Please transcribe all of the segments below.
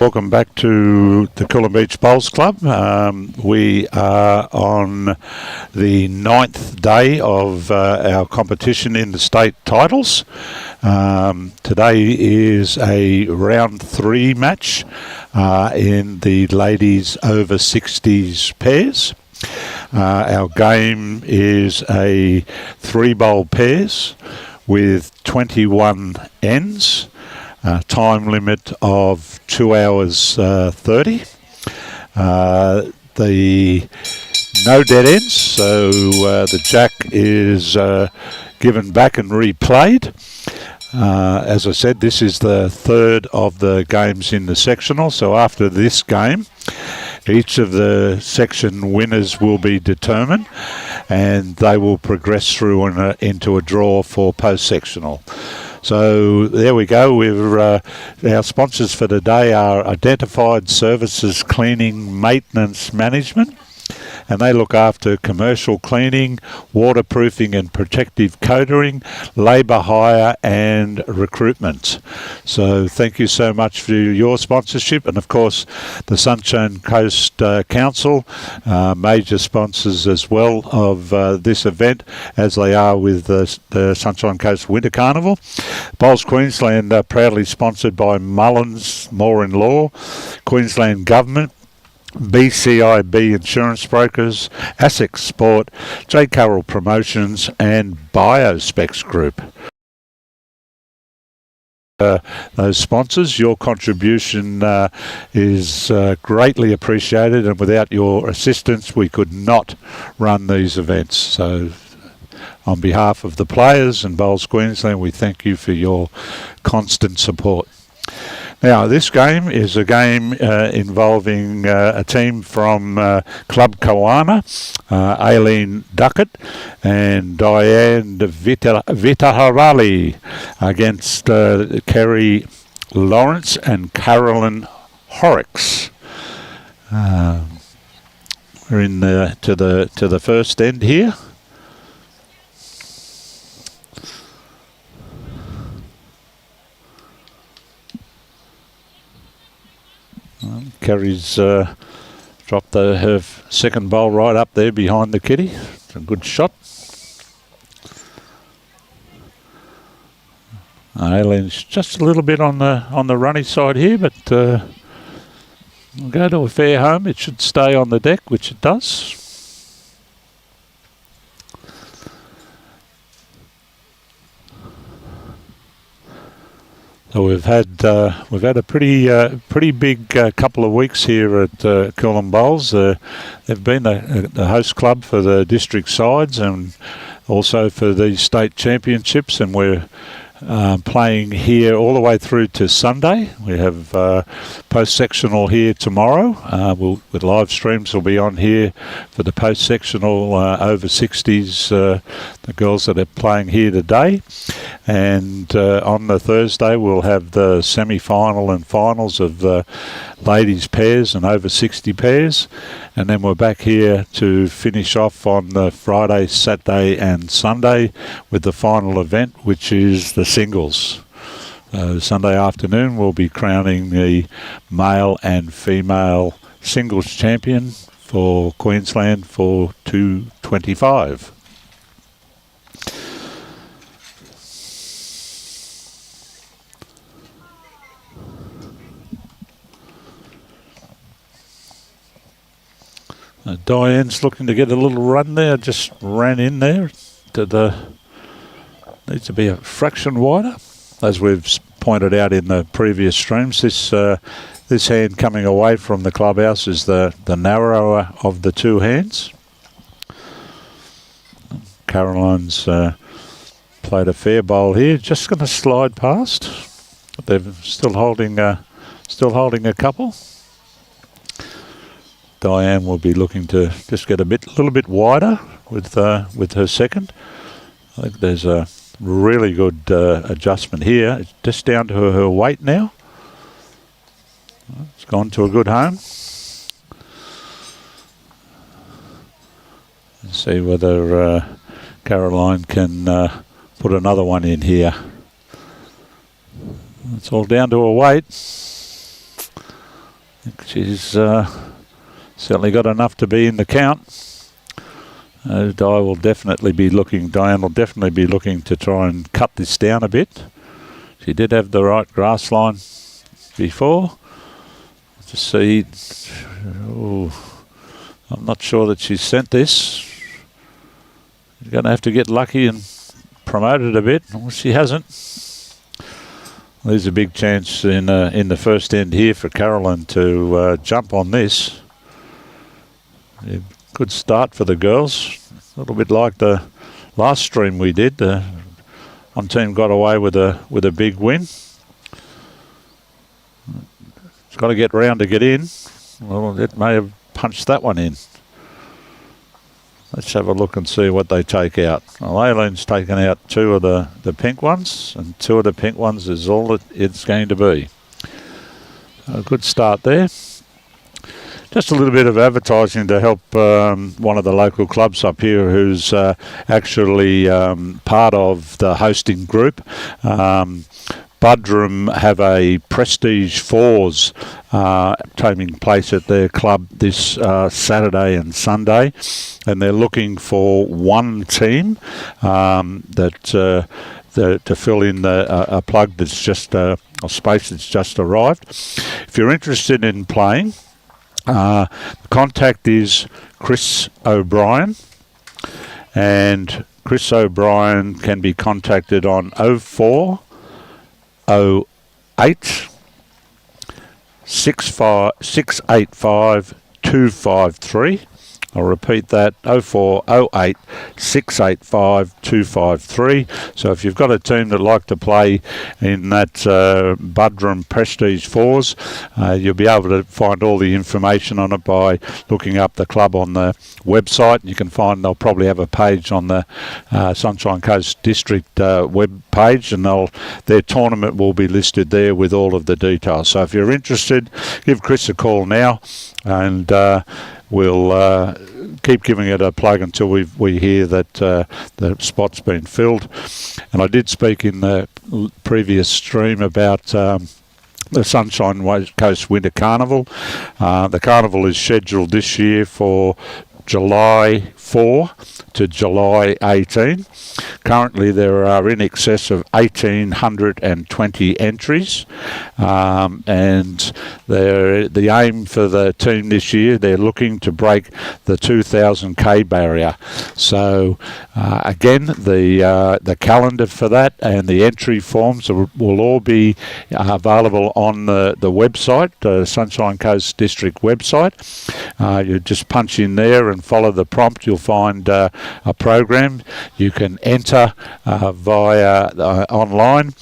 Welcome back to the Coolum Beach Bowls Club. We are on the 9th day of our competition in the state titles. Today is a round 3 match in the ladies over 60s pairs. Our game is a 3-bowl pairs with 21 ends. Time limit of 2 hours 30. The no dead ends, so the jack is given back and replayed. As I said, this is the third of the games in the sectional, so after this game each of the section winners will be determined and they will progress through into a draw for post-sectional. So there we go. Our sponsors for today are Identified Services Cleaning Maintenance Management, and they look after commercial cleaning, waterproofing and protective coating, labour hire and recruitment. So thank you so much for your sponsorship, and of course the Sunshine Coast Council, major sponsors as well of this event, as they are with the Sunshine Coast Winter Carnival. Bowls Queensland proudly sponsored by Mullins More in Law, Queensland Government, BCIB Insurance Brokers, ASIC Sport, J. Carroll Promotions and Biospecs Group. Those sponsors, your contribution is greatly appreciated, and without your assistance we could not run these events. So on behalf of the players and Bowls Queensland, we thank you for your constant support. Now, this game is a game involving a team from Club Kawana, Aileen Duckett and Dianne Viterale against Kerry Lawrence and Carolyn Horrocks. We're in to the first end here. Kerry's dropped her second bowl right up there behind the kitty. It's a good shot. Aileen's just a little bit on the runny side here, but we'll go to a fair home. It should stay on the deck, which it does. So we've had a pretty big couple of weeks here at Coolum Bowls. They've been the host club for the district sides and also for the state championships, and we're playing here all the way through to Sunday. We have post-sectional here tomorrow. With live streams will be on here for the post-sectional over 60s, the girls that are playing here today. And on the Thursday we'll have the semi-final and finals of the ladies pairs and over 60 pairs, and then we're back here to finish off on the Friday, Saturday and Sunday with the final event, which is the singles. Sunday afternoon we'll be crowning the male and female singles champion for Queensland for 225. Diane's looking to get a little run there, just ran in there. Needs to be a fraction wider. As we've pointed out in the previous streams, this hand coming away from the clubhouse is the narrower of the two hands. Caroline's played a fair bowl here, just going to slide past. They're still holding a couple. Dianne will be looking to just get a little bit wider with her second. I think there's a really good adjustment here. It's just down to her weight now. It's gone to a good home. Let's see whether Caroline can put another one in here. It's all down to her weight. She's certainly got enough to be in the count. Diane will definitely be looking to try and cut this down a bit. She did have the right grass line before. To see, I'm not sure that she's sent this. She's going to have to get lucky and promote it a bit. Well, she hasn't. There's a big chance in the first end here for Carolyn to jump on this. Good start for the girls. A little bit like the last stream we did. One team got away with a big win. It's got to get round to get in. Well, it may have punched that one in. Let's have a look and see what they take out. Well, Aileen's taken out two of the pink ones, and two of the pink ones is all it's going to be. A good start there. Just a little bit of advertising to help one of the local clubs up here who's actually part of the hosting group. Budrum have a Prestige Fours taking place at their club this Saturday and Sunday, and they're looking for one team to fill in a plug that's just a space that's just arrived. If you're interested in playing, the contact is Chris O'Brien, and Chris O'Brien can be contacted on 0408 685 253. I'll repeat that, 0408 685 253. So if you've got a team that like to play in that Budrum Prestige Fours, you'll be able to find all the information on it by looking up the club on the website. You can find they'll probably have a page on the Sunshine Coast District web page, and their tournament will be listed there with all of the details. So if you're interested, give Chris a call now, and we'll keep giving it a plug until we hear that the spot's been filled. And I did speak in the previous stream about the Sunshine Coast Winter Carnival. The carnival is scheduled this year for July 4 to July 18. Currently there are in excess of 1,820 entries, and the aim for the team this year, they're looking to break the 2,000k barrier. So again, the calendar for that and the entry forms will all be available on the website, Sunshine Coast District website. You just punch in there and follow the prompt. You'll find a program. You can enter via online.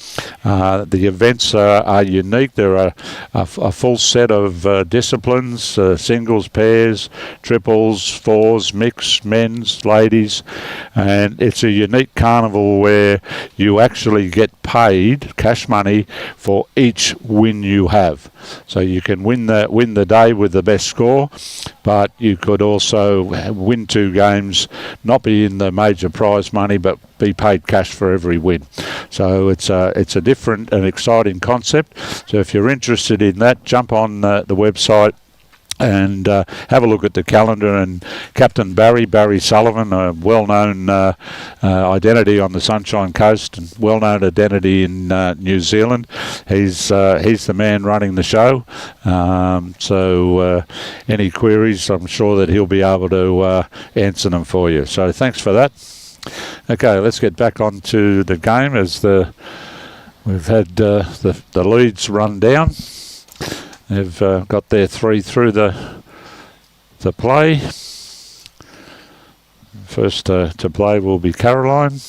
The events are unique. There are a full set of disciplines, singles, pairs, triples, fours, mixed, men's, ladies, and it's a unique carnival where you actually get paid cash money for each win you have. So you can win the day with the best score, but you could also win two games, not be in the major prize money, but be paid cash for every win. So it's a different and exciting concept. So if you're interested in that, jump on the website and have a look at the calendar. And Captain Barry Sullivan, a well-known identity on the Sunshine Coast and well-known identity in New Zealand, he's the man running the show. So any queries, I'm sure that he'll be able to answer them for you. So thanks for that. Okay, let's get back onto the game as we've had the leads run down. They've got their three through the play. First to play will be Caroline.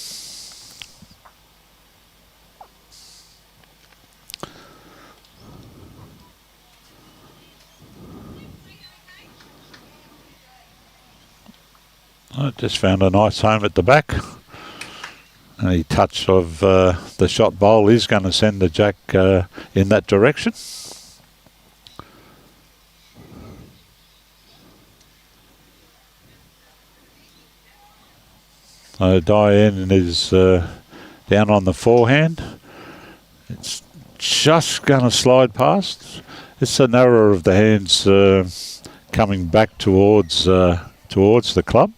I just found a nice home at the back. Any touch of the shot bowl is going to send the jack in that direction. Diane is down on the forehand. It's just going to slide past. It's the narrower of the hands coming back towards the club.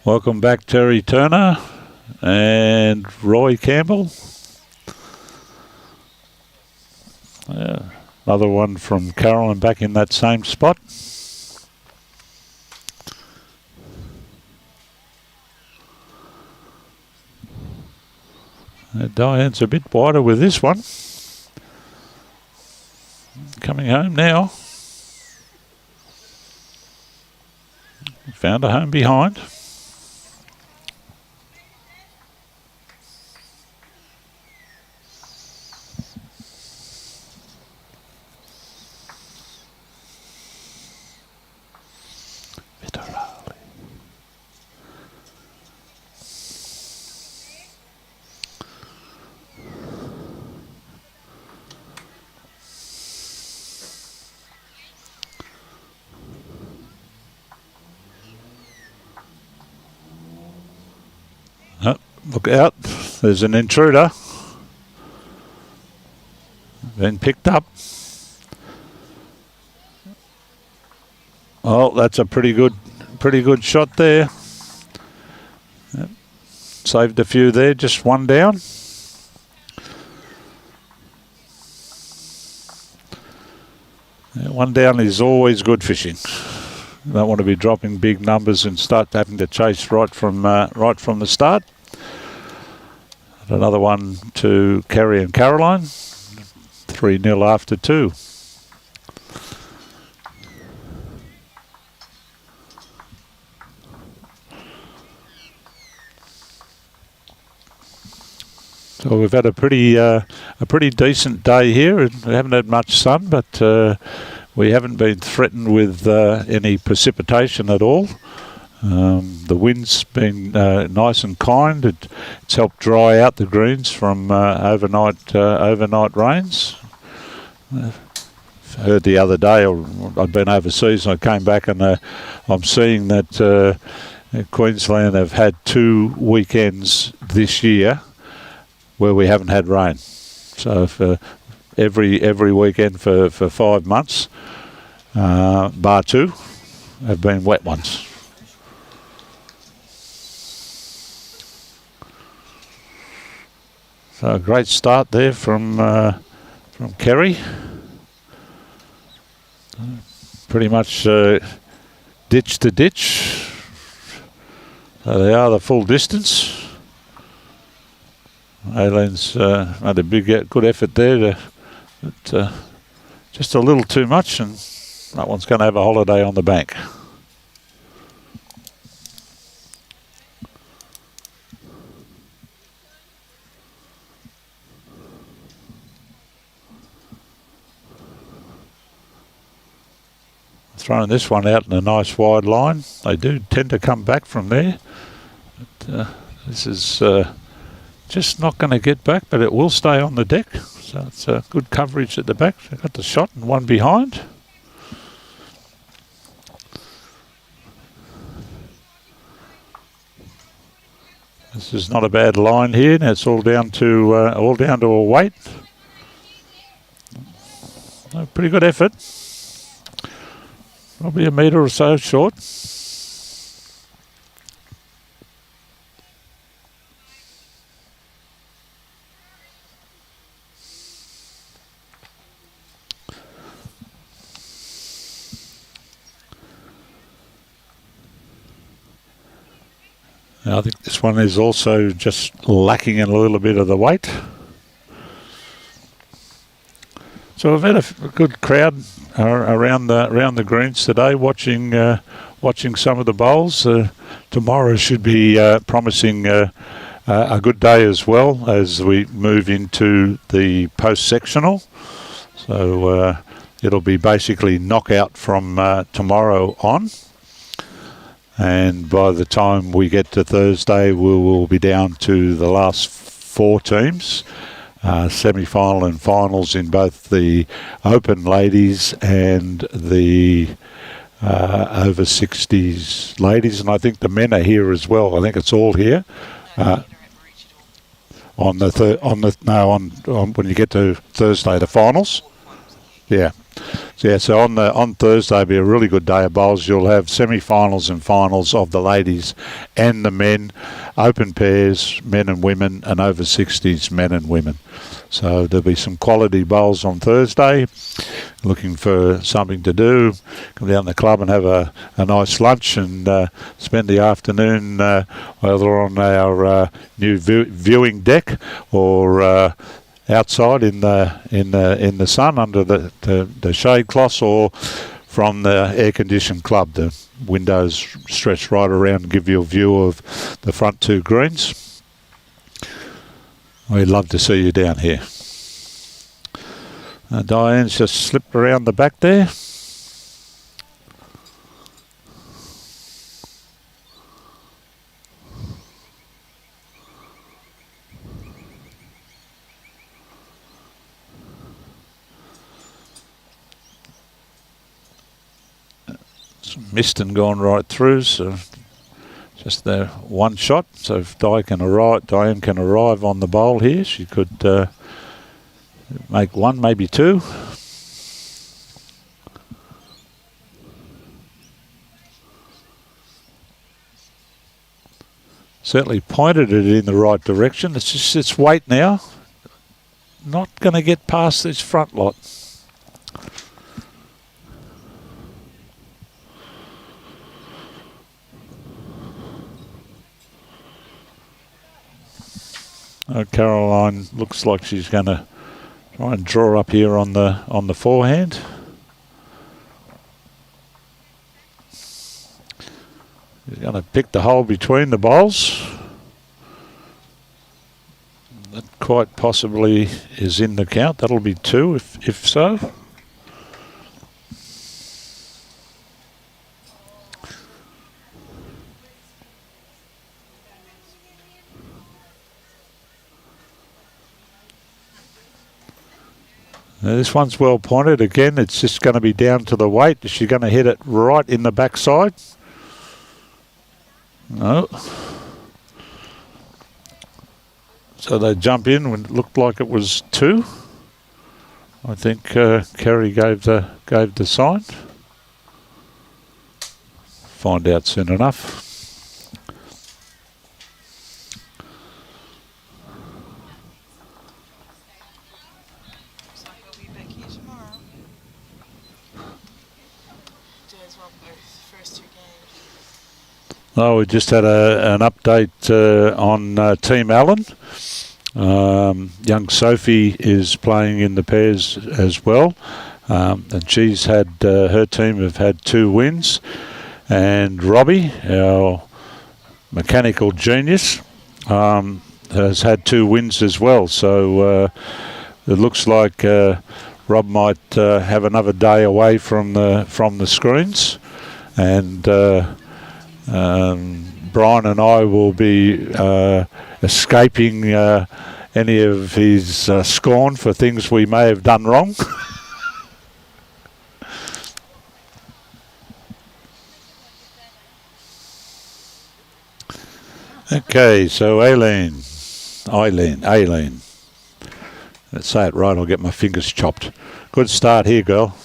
Welcome back, Terry Turner and Roy Campbell. Another one from Carolyn back in that same spot. Diane's a bit wider with this one. Coming home now. Found a home behind. Look out, there's an intruder. Been picked up. Oh, that's a pretty good shot there. Yep. Saved a few there, just one down. Yeah, one down is always good fishing. You don't want to be dropping big numbers and start having to chase right from the start. Another one to Kerry and Caroline. 3-0 after 2. So we've had a pretty decent day here. We haven't had much sun, but we haven't been threatened with any precipitation at all. The wind's been nice and kind. It's helped dry out the greens from overnight rains. Heard the other day, I'd been overseas and I came back and I'm seeing that Queensland have had 2 weekends this year where we haven't had rain. So for every weekend for 5 months, bar 2, have been wet ones. So a great start there from Kerry. Pretty much ditch to ditch. So they are the full distance. Aileen's made a good effort there, but just a little too much, and that one's going to have a holiday on the bank. Throwing this one out in a nice wide line. They do tend to come back from there. But, this is just not going to get back, but it will stay on the deck. So it's good coverage at the back. They got the shot and one behind. This is not a bad line here. Now it's all down to a weight. Pretty good effort. Probably a metre or so short. Now I think this one is also just lacking in a little bit of the weight. So we've had a good crowd around the greens today, watching some of the bowls. Tomorrow should be promising a good day as well as we move into the post-sectional. So it'll be basically knockout from tomorrow on. And by the time we get to Thursday, we will be down to the last 4 teams. Semi-final and finals in both the Open Ladies and the over 60s ladies, and I think the men are here as well. I think it's all here. On when you get to Thursday, the finals. Yeah. So on Thursday will be a really good day of bowls. You'll have semi-finals and finals of the ladies and the men, open pairs, men and women, and over 60s men and women. So there'll be some quality bowls on Thursday. Looking for something to do, come down to the club and have a nice lunch and spend the afternoon either on our new viewing deck or outside in the sun under the shade cloths, or from the air-conditioned club. The windows stretch right around and give you a view of the front two greens. We'd love to see you down here. Diane's just slipped around the back there. Missed and gone right through, so just the one shot. So if Diane can arrive on the bowl here, she could make one, maybe two. Certainly pointed it in the right direction. It's just its weight now. Not going to get past this front lot. Caroline looks like she's going to try and draw up here on the forehand. She's going to pick the hole between the bowls. That quite possibly is in the count. That'll be two if so. Now this one's well pointed. Again, it's just going to be down to the weight. Is she going to hit it right in the backside? No. So they jump in when it looked like it was two. I think Kerry gave the sign. Find out soon enough. Oh, we just had an update on Team Allen. Young Sophie is playing in the pairs as well, and she's had her team have had 2 wins, and Robbie, our mechanical genius, has had 2 wins as well. So it looks like Rob might have another day away from the screens, and Brian and I will be escaping any of his scorn for things we may have done wrong. Okay, so Aileen. Let's say it right, I'll get my fingers chopped. Good start here, girl.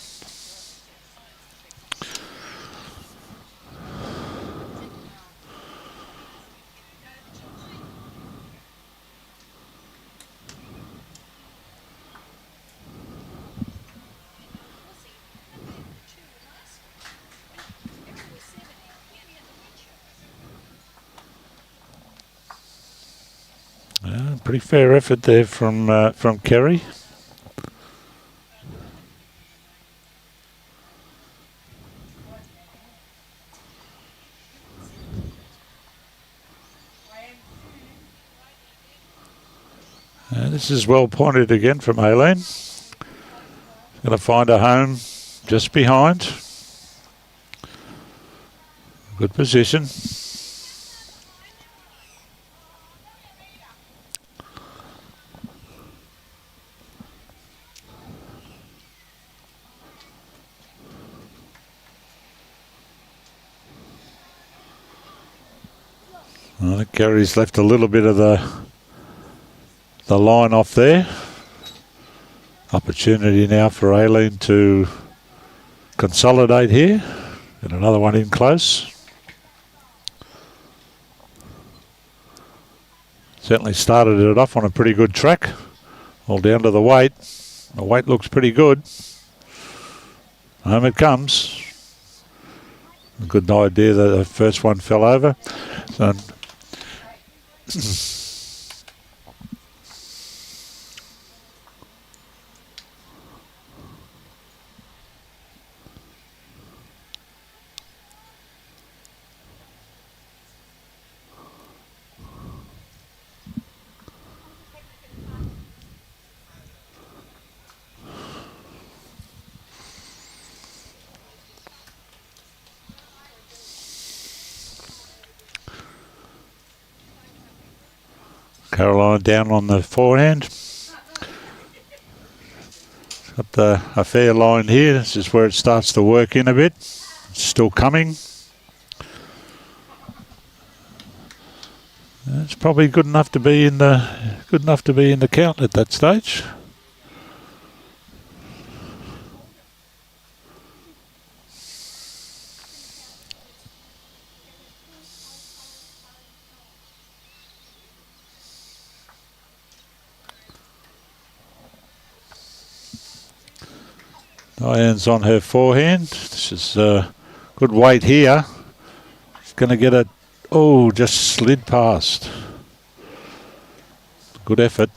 Pretty fair effort there from Kerry. This is well pointed again from Aileen. Going to find a home just behind. Good position. I think Kerry's left a little bit of the line off there. Opportunity now for Aileen to consolidate here. Get another one in close. Certainly started it off on a pretty good track. All down to the weight. The weight looks pretty good. Home it comes. A good idea that the first one fell over. So Caroline down on the forehand. Got a fair line here. This is where it starts to work in a bit. It's still coming. It's probably good enough to be in the count at that stage. Diane's on her forehand. This is good weight here. It's going to get it. Oh, just slid past. Good effort.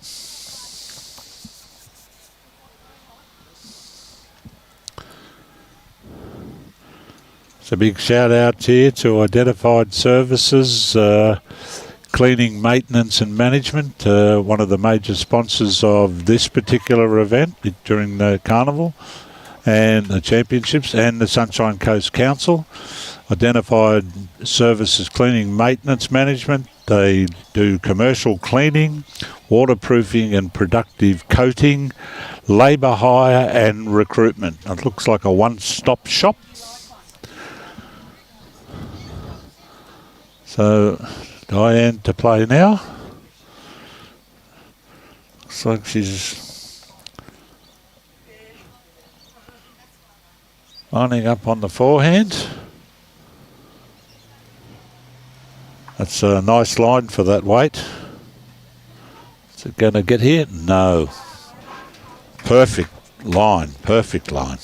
It's a big shout out here to Identified Services, Cleaning, Maintenance and Management, one of the major sponsors of this particular event during the carnival and the championships, and the Sunshine Coast Council. Identified Services Cleaning, Maintenance Management. They do commercial cleaning, waterproofing and productive coating, labour hire and recruitment. It looks like a one-stop shop. So Diane to play now. Looks like she's lining up on the forehand. That's a nice line for that weight. Is it going to get here? No. Perfect line, perfect line.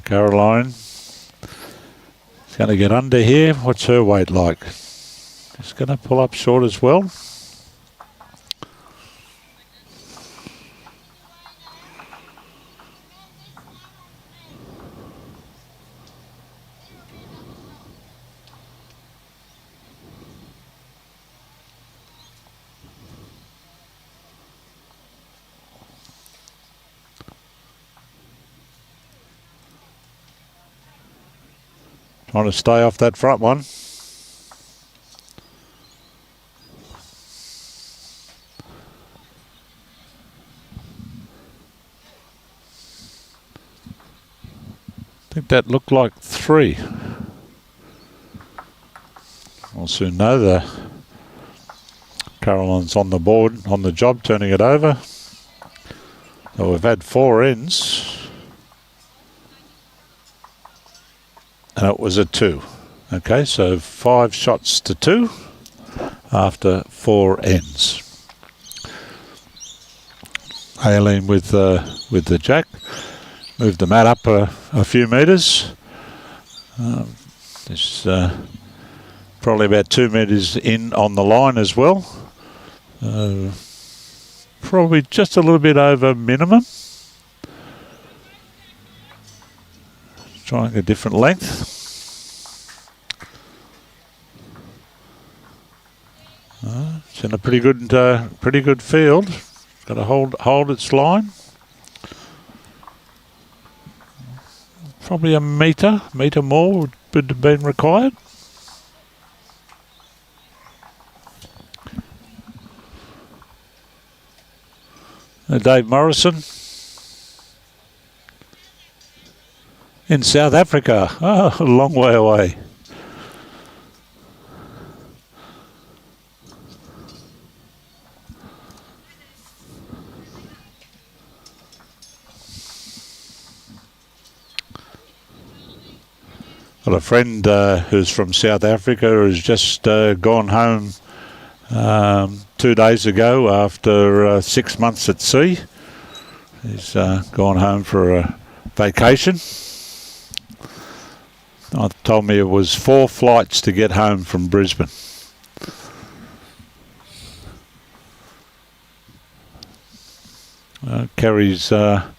Caroline is going to get under here. What's her weight like? She's going to pull up short as well. Trying to stay off that front one. I think that looked like 3. We'll soon know. The Caroline's on the board, on the job, turning it over. So we've had 4 ends. And it was a 2. Okay, so 5 shots to 2 after 4 ends. Aileen with the jack. Moved the mat up a few metres. There's probably about 2 metres in on the line as well. Probably just a little bit over minimum. Trying a different length. It's in a pretty good field. Got to hold its line. Probably a metre more would have been required. Dave Morrison in South Africa. Oh, a long way away. Got a friend who's from South Africa who's just gone home 2 days ago after 6 months at sea. He's gone home for a vacation. Told me it was 4 flights to get home from Brisbane. Kerry's on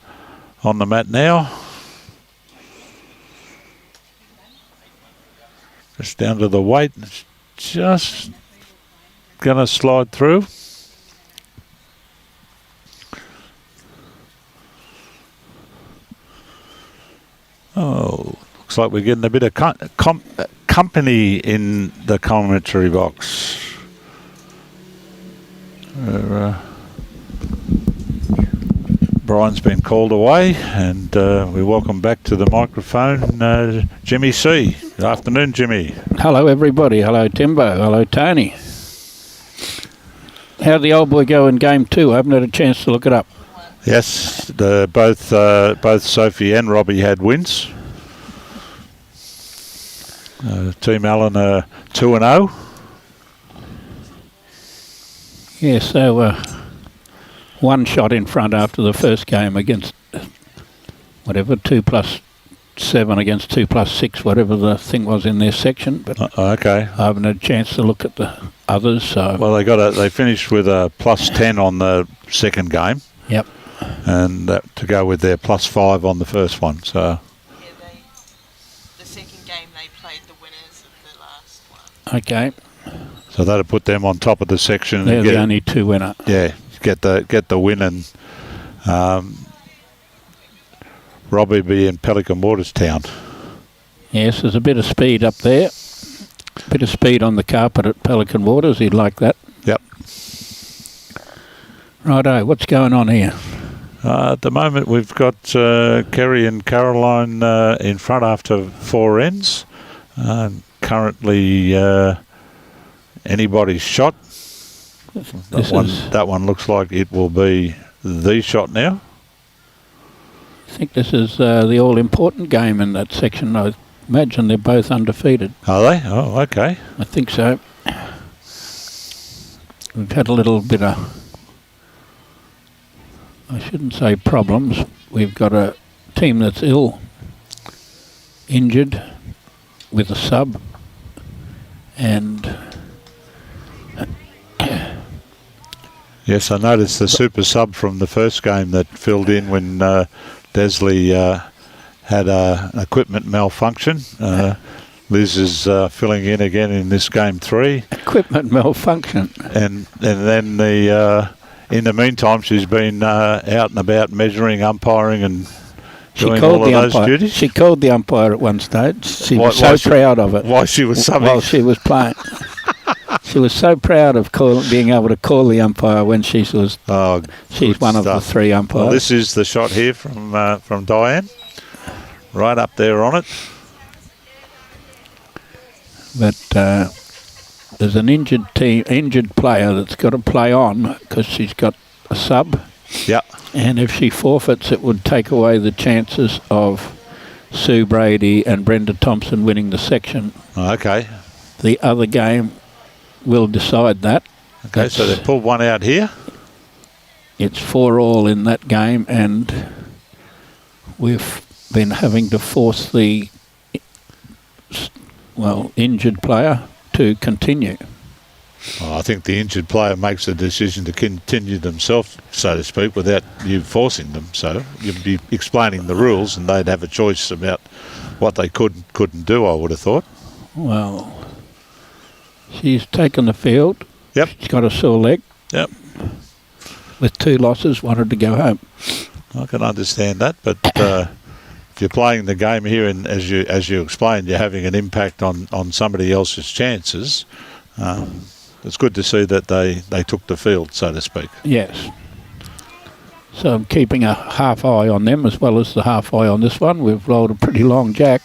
the mat now. Just down to the weight. It's just going to slide through. Oh, looks like we're getting a bit of company in the commentary box. Brian's been called away, and we welcome back to the microphone Jimmy C. Good afternoon, Jimmy. Hello, everybody. Hello, Timbo. Hello, Tony. How'd the old boy go in game 2? I haven't had a chance to look it up. Yes, both Sophie and Robbie had wins. Team Allen 2-0. Yeah, so one shot in front after the first game against whatever 2+7 against 2+6, whatever the thing was in their section. But okay, I haven't had a chance to look at the others. So well, they finished with a +10 on the second game. Yep. And to go with their +5 on the first one. So yeah, the second game they played the winners of the last one. Okay. So that'll put them on top of the section. They're the only 2 winner. Yeah, get the win, and Robbie be in Pelican Waters Town. Yes, there's a bit of speed up there. A bit of speed on the carpet at Pelican Waters. He'd like that. Yep. Righto, what's going on here? At the moment, we've got Kerry and Caroline in front after 4 ends. Currently, anybody's shot. That one looks like it will be the shot now. I think this is the all-important game in that section. I imagine they're both undefeated. Are they? Oh, okay. I think so. We've had a little bit of, I shouldn't say problems. We've got a team that's injured with a sub, and yes, I noticed the super sub from the first game that filled in when Desley had an equipment malfunction. Liz is filling in again in this game 3. Equipment malfunction. And then in the meantime, she's been out and about measuring, umpiring, and doing all of those duties. She called the umpire at one stage. She was so proud of it. While she was subbing. While she was playing. She was so proud of being able to call the umpire when she was. Oh, she's one of the 3 umpires. Well, this is the shot here from Dianne, right up there on it. But there's an injured player that's got to play on because she's got a sub. Yeah. And if she forfeits, it would take away the chances of Sue Brady and Brenda Thompson winning the section. Okay. The other game will decide that. Okay, so they've pulled one out here. It's 4-all in that game, and we've been having to force the injured player to continue. Well, I think the injured player makes the decision to continue themselves, so to speak, without you forcing them. So you'd be explaining the rules, and they'd have a choice about what they couldn't do, I would have thought. Well, she's taken the field. Yep. She's got a sore leg. Yep. With 2 losses, wanted to go home. I can understand that, but you're playing the game here, and as you explained, you're having an impact on somebody else's chances. It's good to see that they took the field, so to speak. Yes. So I'm keeping a half eye on them as well as the half eye on this one. We've rolled a pretty long jack.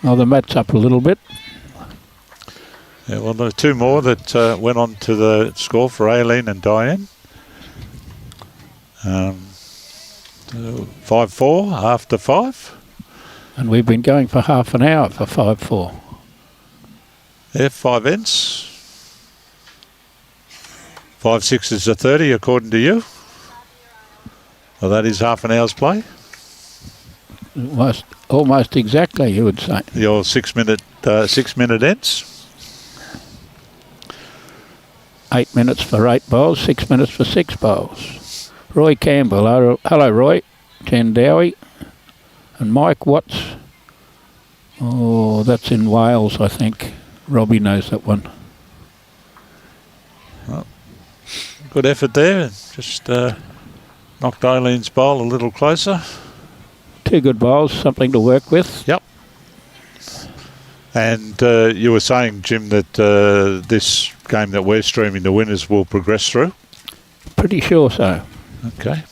Oh, the mat's up a little bit. Yeah, well, there are two more that went on to the score for Aileen and Dianne. 5-4 after 5. And we've been going for half an hour for 5-4. Yeah, 5 ends. 5-6 is a 30 according to you. Well, that is half an hour's play. Almost exactly, you would say. Your 6 minute ends. 8 minutes for 8 bowls, 6 minutes for 6 bowls. Roy Campbell, hello Roy, Jen Dowie, and Mike Watts. Oh, that's in Wales, I think. Robbie knows that one. Well, good effort there. Just knocked Aileen's bowl a little closer. 2 good bowls, something to work with. Yep. And you were saying, Jim, that this game that we're streaming, the winners will progress through? Pretty sure so. Okay.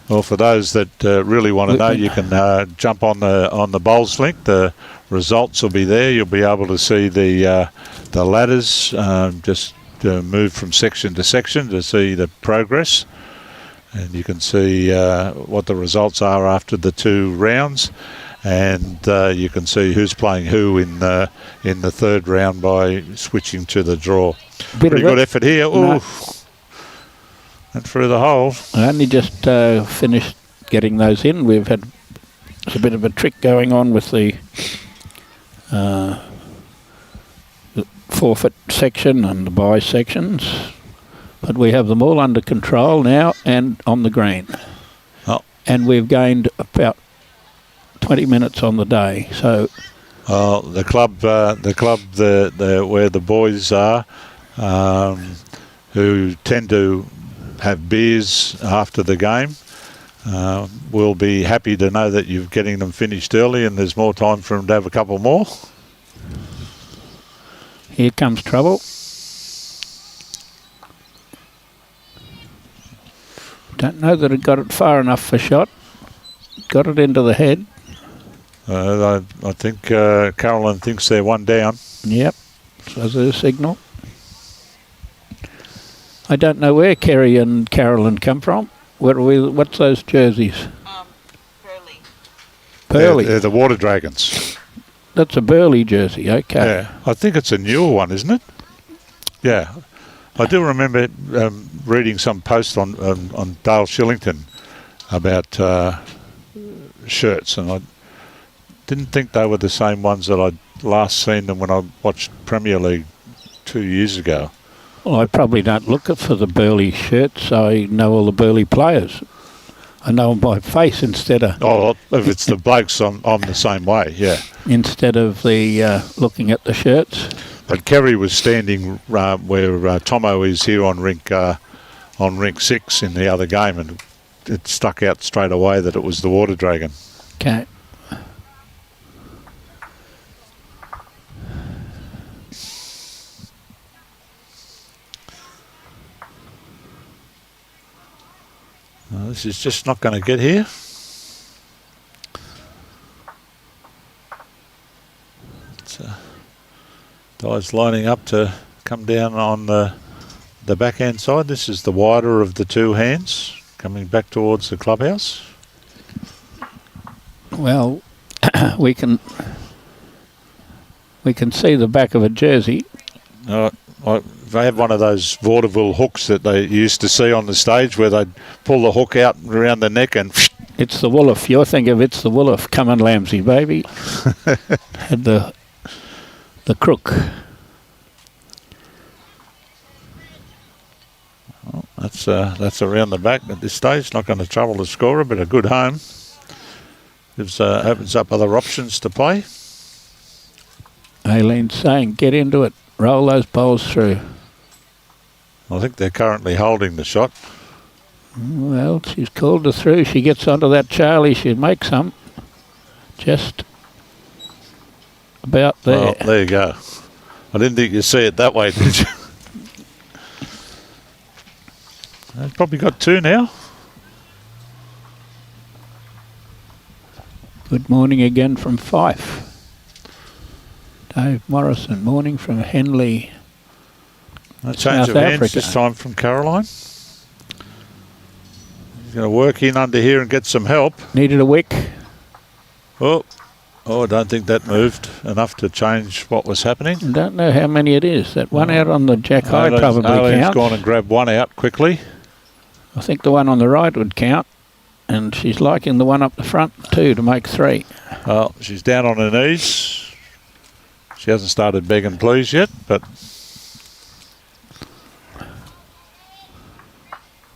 Well, for those that really want to know, you can jump on the bowls link. The results will be there. You'll be able to see the ladders just move from section to section to see the progress, and you can see what the results are after the 2 rounds, and you can see who's playing who in the 3rd round by switching to the draw. Pretty good effort here. Ooh. And through the hole. I only just finished getting those in. We've had a bit of a trick going on with the forfeit section and the buy sections, but we have them all under control now and on the green. Oh. And we've gained about 20 minutes on the day. So the club where the boys are, who tend to have beers after the game, we'll be happy to know that you're getting them finished early and there's more time for them to have a couple more. Here comes trouble. Don't know that it got it far enough for shot. Got it into the head. I think Carolyn thinks they're one down. Yep. So there's a signal. I don't know where Kerry and Carolyn come from. What's those jerseys? Burley. Burley. They're the Water Dragons. That's a Burley jersey, okay. Yeah, I think it's a newer one, isn't it? Yeah. I do remember reading some post on Dale Shillington about shirts, and I didn't think they were the same ones that I'd last seen them when I watched Premier League 2 years ago. Well, I probably don't look for the Burley shirts. I know all the Burley players. I know them by face instead of... Oh, if it's the blokes, I'm the same way, yeah. Instead of the looking at the shirts. But Kerry was standing where Tomo is here on rink 6 in the other game, and it stuck out straight away that it was the Water Dragon. Okay. This is just not going to get here. Guys lining up to come down on the backhand side. This is the wider of the 2 hands coming back towards the clubhouse. Well, we can see the back of a jersey. They have one of those vaudeville hooks that they used to see on the stage where they'd pull the hook out around the neck and... It's the Woolliffe. You're thinking It's the Woolliffe. Come on, Lamsey, baby. Had the crook. Well, that's around the back at this stage. Not going to trouble the scorer, but a good home. Opens up other options to play. Aileen's saying, get into it. Roll those bowls through. I think they're currently holding the shot. Well, she's called her through. She gets onto that Charlie, she'd make some. Just about there. Well, there you go. I didn't think you'd see it that way, did you? They've probably got 2 now. Good morning again from Fife. Dave Morrison, morning from Henley, A change South of hands Africa. this time from Caroline. He's going to work in under here and get some help. Needed a wick. Oh, I don't think that moved enough to change what was happening. I don't know how many it is. That one out on the Jack High probably Aileen's counts. gone and grabbed one out quickly. I think the one on the right would count. And she's liking the one up the front too to make 3. Well, she's down on her knees. She hasn't started begging please yet, but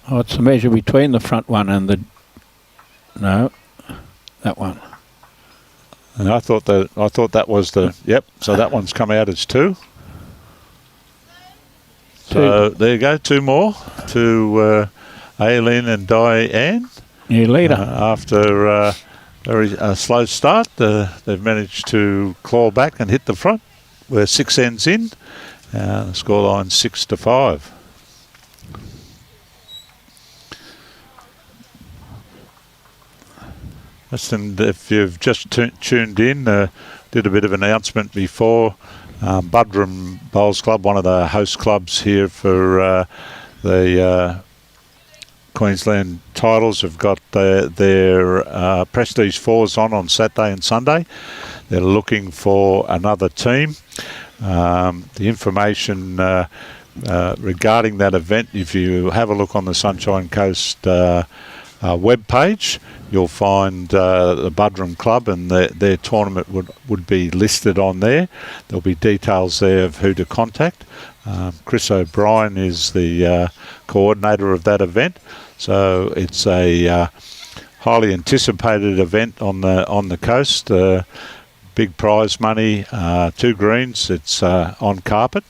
Oh, it's the measure between the front one and the... No, that one. and I thought that was the yep. So that one's come out as 2. So there you go, 2 more to Aileen and Dianne. New leader. After a very slow start, they've managed to claw back and hit the front. We're 6 ends in. The scoreline 6-5. Listen, if you've just tuned in, did a bit of announcement before. Budrum Bowls Club, one of the host clubs here for the Queensland titles, have got their Prestige 4s on Saturday and Sunday. They're looking for another team. The information regarding that event, if you have a look on the Sunshine Coast web page, you'll find the Budrum Club, and their tournament would be listed on there. There'll be details there of who to contact. Chris O'Brien is the coordinator of that event, so it's a highly anticipated event on the coast. Big prize money, 2 greens. It's on carpet.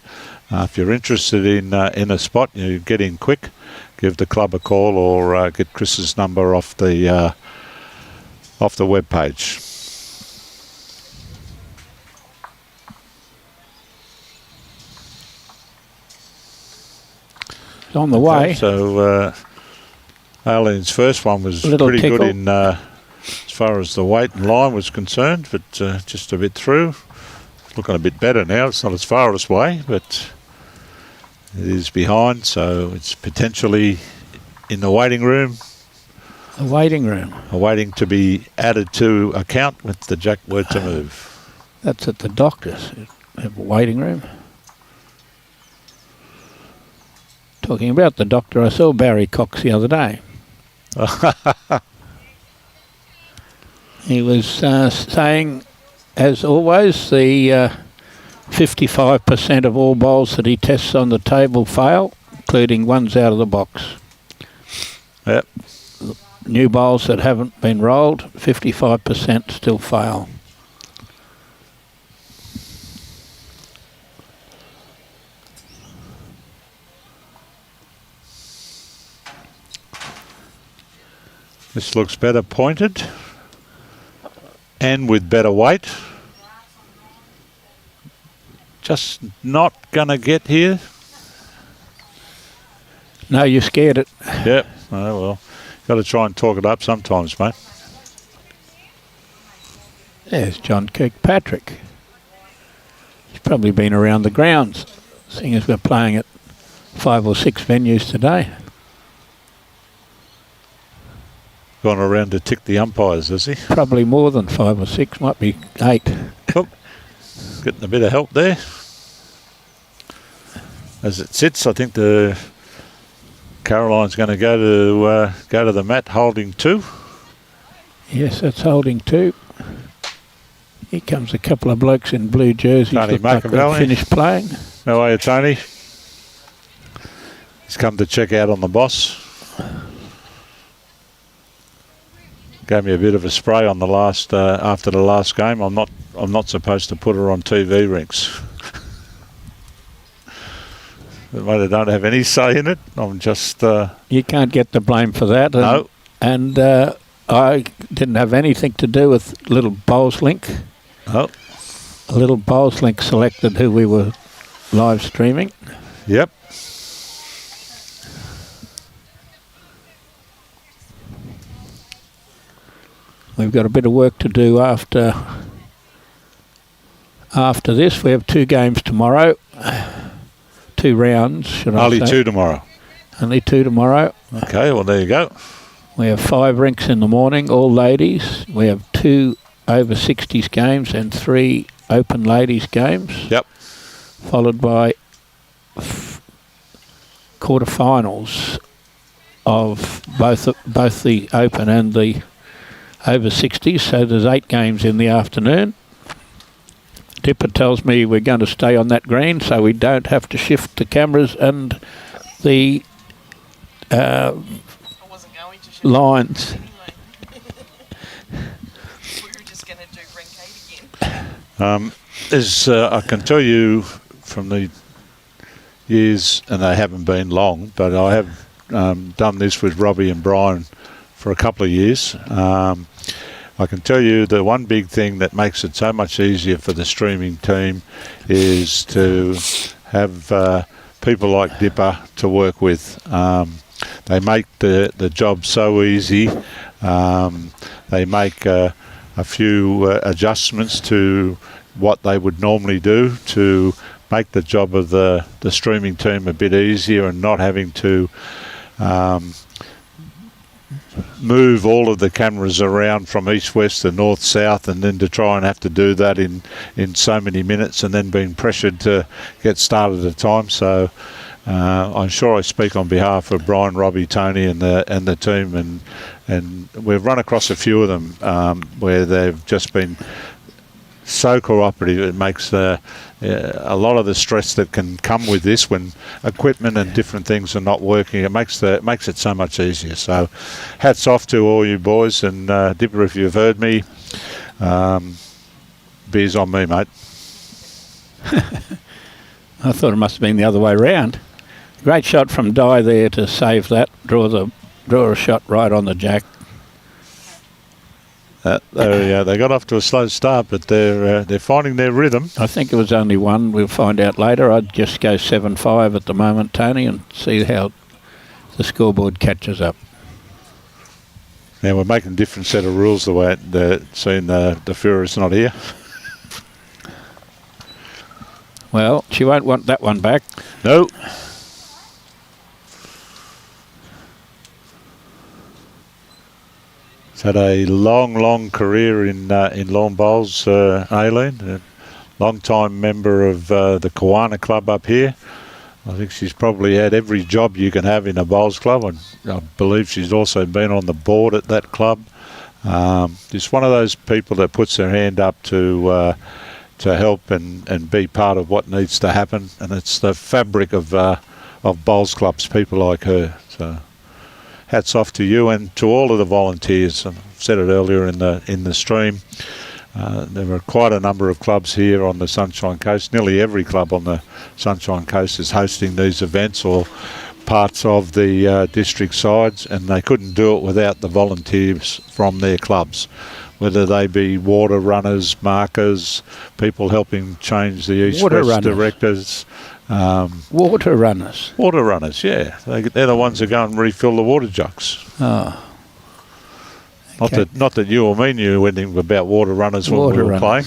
If you're interested in a spot, you get in quick. Give the club a call or get Chris's number off the web page. It's on the way. Okay, so Aileen's first one was Little pretty tickle. good in as far as the weight and line was concerned, but just a bit through. It's looking a bit better now. It's not as far as way, but it is behind, so it's potentially in the waiting room, The waiting room. awaiting to be added to account with the Jack word to move. That's at the doctor's. They have a waiting room. Talking about the doctor, I saw Barry Cox the other day. He was saying, as always, the 55% of all bowls that he tests on the table fail, including ones out of the box. Yep. New bowls that haven't been rolled, 55% still fail. This looks better pointed and with better weight. Just not going to get here. No, you scared it. Yep. Oh, well, got to try and talk it up sometimes, mate. There's John Kirkpatrick. He's probably been around the grounds, seeing as we're playing at 5 or 6 venues today. Gone around to tick the umpires, has he? Probably more than 5 or 6, might be 8. Oh, getting a bit of help there. As it sits, I think the Caroline's going to go to the mat holding 2. Yes, that's holding 2. Here comes a couple of blokes in blue jerseys. Tony Look like they've McAvally. finished playing. How are you, Tony? He's come to check out on the boss. Gave me a bit of a spray on the last after the last game. I'm not supposed to put her on TV rinks. They don't have any say in it. I'm just... You can't get the blame for that. No. And I didn't have anything to do with Little Bowlslink. Oh. Little Bowlslink selected who we were live streaming. Yep. We've got a bit of work to do after this. We have 2 games tomorrow. 2 rounds, should I say. Only 2 tomorrow. Only 2 tomorrow. Okay, well, there you go. We have 5 rinks in the morning, all ladies. We have 2 over 60s games and 3 open ladies games. Yep. Followed by quarterfinals of both the open and the over 60s. So there's 8 games in the afternoon. Dipper tells me we're going to stay on that green so we don't have to shift the cameras and the I wasn't going to shift lines. anyway. We were just going to do ring 8 again. As I can tell you from the years, and they haven't been long, but I have done this with Robbie and Brian for a couple of years. I can tell you the one big thing that makes it so much easier for the streaming team is to have people like Dipper to work with. They make the job so easy. They make a few adjustments to what they would normally do to make the job of the streaming team a bit easier, and not having to move all of the cameras around from east, west to north, south, and then to try and have to do that in so many minutes, and then being pressured to get started at a time. So I'm sure I speak on behalf of Brian, Robbie, Tony and the team, and we've run across a few of them where they've just been so cooperative. It makes a lot of the stress that can come with this when equipment and different things are not working. It makes it so much easier. So, hats off to all you boys, and Dipper, if you've heard me, beers on me, mate. I thought it must have been the other way round. Great shot from Di there to save that. Draw a shot right on the jack. They got off to a slow start, but they're finding their rhythm. I think it was only one. We'll find out later. I'd just go 7-5 at the moment, Tony, and see how the scoreboard catches up. Now we're making a different set of rules the way seeing the Führer's not here. Well, she won't want that one back. No. Had a long career in lawn bowls, Aileen, a long-time member of the Kiwana Club up here. I think she's probably had every job you can have in a bowls club, and I believe she's also been on the board at that club. Just one of those people that puts their hand up to help and be part of what needs to happen, and it's the fabric of bowls clubs, people like her. So hats off to you and to all of the volunteers. I've said it earlier in the stream. There are quite a number of clubs here on the Sunshine Coast. Nearly every club on the Sunshine Coast is hosting these events, or parts of the district sides, and they couldn't do it without the volunteers from their clubs, whether they be water runners, markers, people helping change the east-west directors. Water runners? Water runners, yeah. They're the ones who go and refill the water jugs. Oh. Okay. Not that you or me knew anything about water runners when we were playing.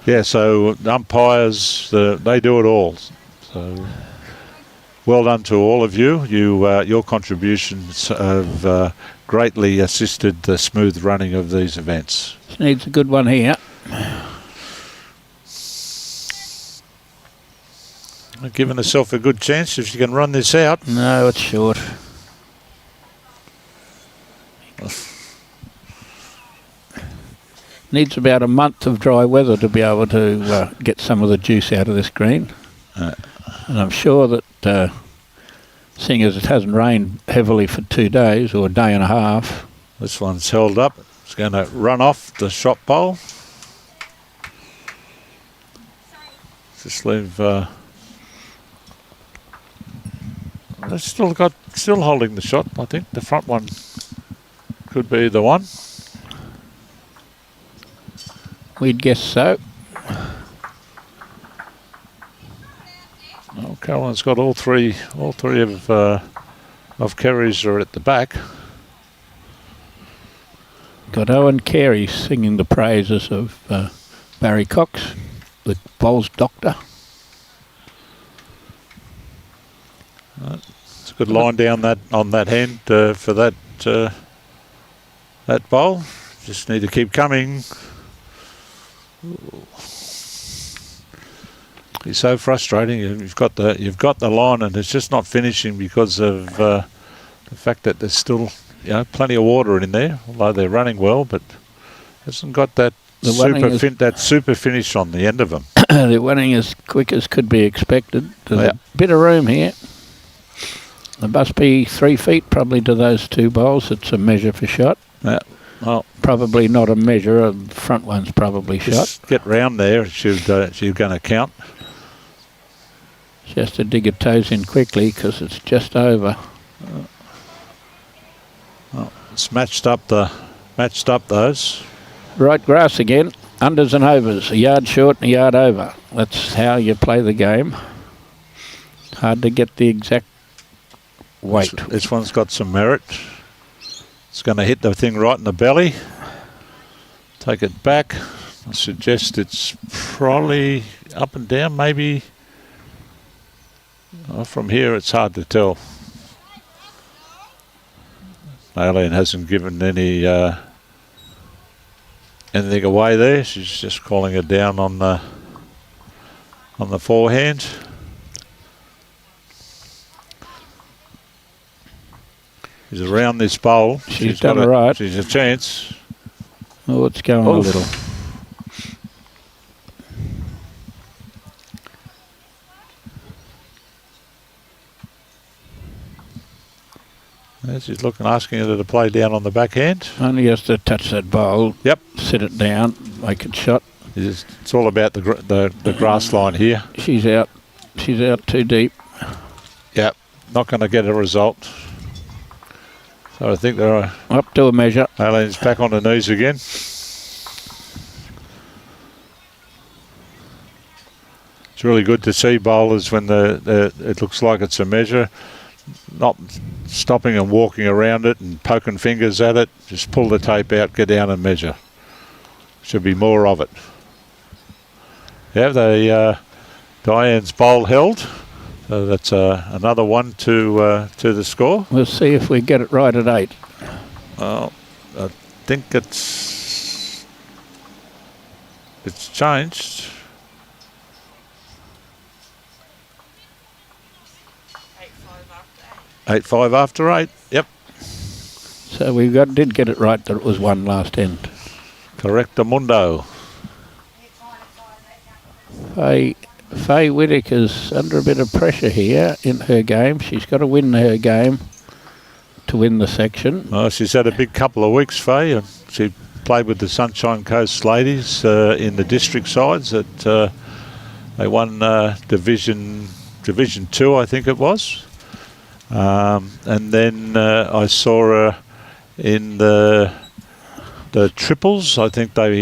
Yeah, so umpires, they do it all. So well done to all of you. Your contributions have greatly assisted the smooth running of these events. She needs a good one here. Giving herself a good chance if she can run this out. No, it's short. Needs about a month of dry weather to be able to get some of the juice out of this green. And I'm sure that seeing as it hasn't rained heavily for 2 days or a day and a half. This one's held up. It's going to run off the shot pole. Just leave They've still holding the shot. I think the front one could be the one. We'd guess so. Well, Carolyn's got all three of Kerry's are at the back. Got Owen Carey singing the praises of Barry Cox, the bowls doctor. It's a good line down that on that hand for that bowl. Just need to keep coming. It's so frustrating. You've got the line and it's just not finishing because of the fact that there's still plenty of water in there. Although they're running well, but hasn't got that super finish on the end of them. They're running as quick as could be expected. There's a bit of room here. There must be 3 feet probably to those two bowls. It's a measure for shot. Yeah. Well, probably not a measure. The front one's probably shot. Get round there. She's going to count. She has to dig her toes in quickly because it's just over. Well, it's matched up those. Right grass again. Unders and overs. A yard short and a yard over. That's how you play the game. Hard to get the exact weight. This one's got some merit. It's going to hit the thing right in the belly. Take it back. I suggest it's probably up and down, maybe. From here, it's hard to tell. Aileen hasn't given anything away there. She's just calling it down on the forehand. She's around this bowl. She's done it right. She's a chance. Oh, it's going a little. She's asking her to play down on the backhand. Only has to touch that bowl. Yep. Sit it down, make it shot. It's all about the grass line here. She's out. She's out too deep. Yep. Not going to get a result. So I think they're up to a measure. Aileen's back on her knees again. It's really good to see bowlers when it looks like it's a measure, not stopping and walking around it and poking fingers at it. Just pull the tape out, get down and measure. Should be more of it. Yeah, Diane's bowl held. So that's another one to the score. We'll see if we get it right at 8. Well, I think it's changed. 8-5 after 8. Yep. So we did get it right that it was 1 last end. Correctamundo. Faye Whittaker's under a bit of pressure here in her game. She's got to win her game to win the section. Oh, she's had a big couple of weeks, Faye. She played with the Sunshine Coast ladies in the district sides. They won Division 2, I think it was. And then I saw her in the triples. I think her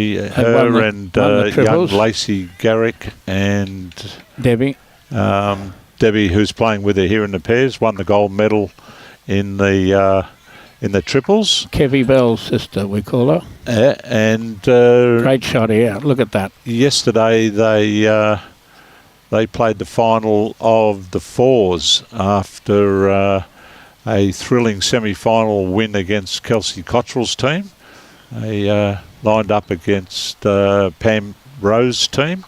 and young Lacey Garrick and Debbie, who's playing with her here in the pairs, won the gold medal in the triples. Kevy Bell's sister, we call her. And great shot here. Look at that. Yesterday they played the final of the fours after a thrilling semi-final win against Kelsey Cottrell's team. They lined up against Pam Rowe's team,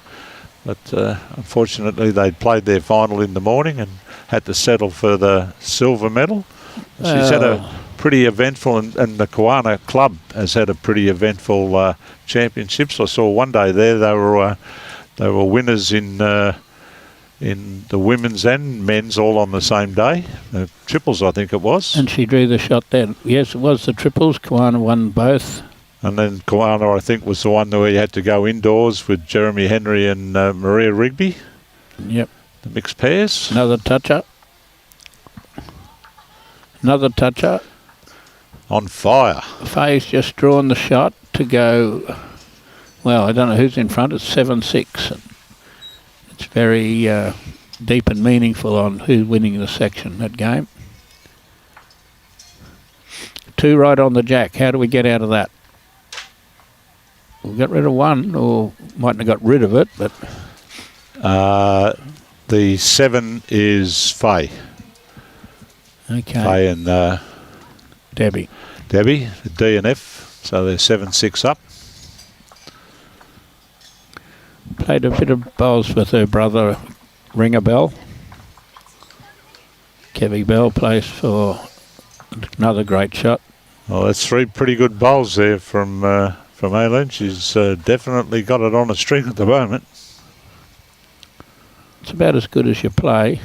but unfortunately they'd played their final in the morning and had to settle for the silver medal. She's had a pretty eventful, and the Koana club has had a pretty eventful championships. I saw one day there they were winners in the women's and men's all on the same day. The triples, I think it was. And she drew the shot then. Yes, it was the triples. Koana won both. And then Koana, I think, was the one where you had to go indoors with Jeremy Henry and Maria Rigby. Yep. The mixed pairs. Another touch-up. Another toucher. On fire. Faye's just drawn the shot to go. Well, I don't know who's in front. It's 7-6. It's very deep and meaningful on who's winning the section, that game. 2 right on the jack. How do we get out of that? We'll get rid of 1, or mightn't have got rid of it, but... The 7 is Faye. Okay. Faye and Debbie. Debbie, D and F. So they're 7-6 up. Played a bit of bowls with her brother, Ringer Bell. Kevy Bell plays for another great shot. Well, that's 3 pretty good bowls there from Aileen. She's definitely got it on a string at the moment. It's about as good as you play.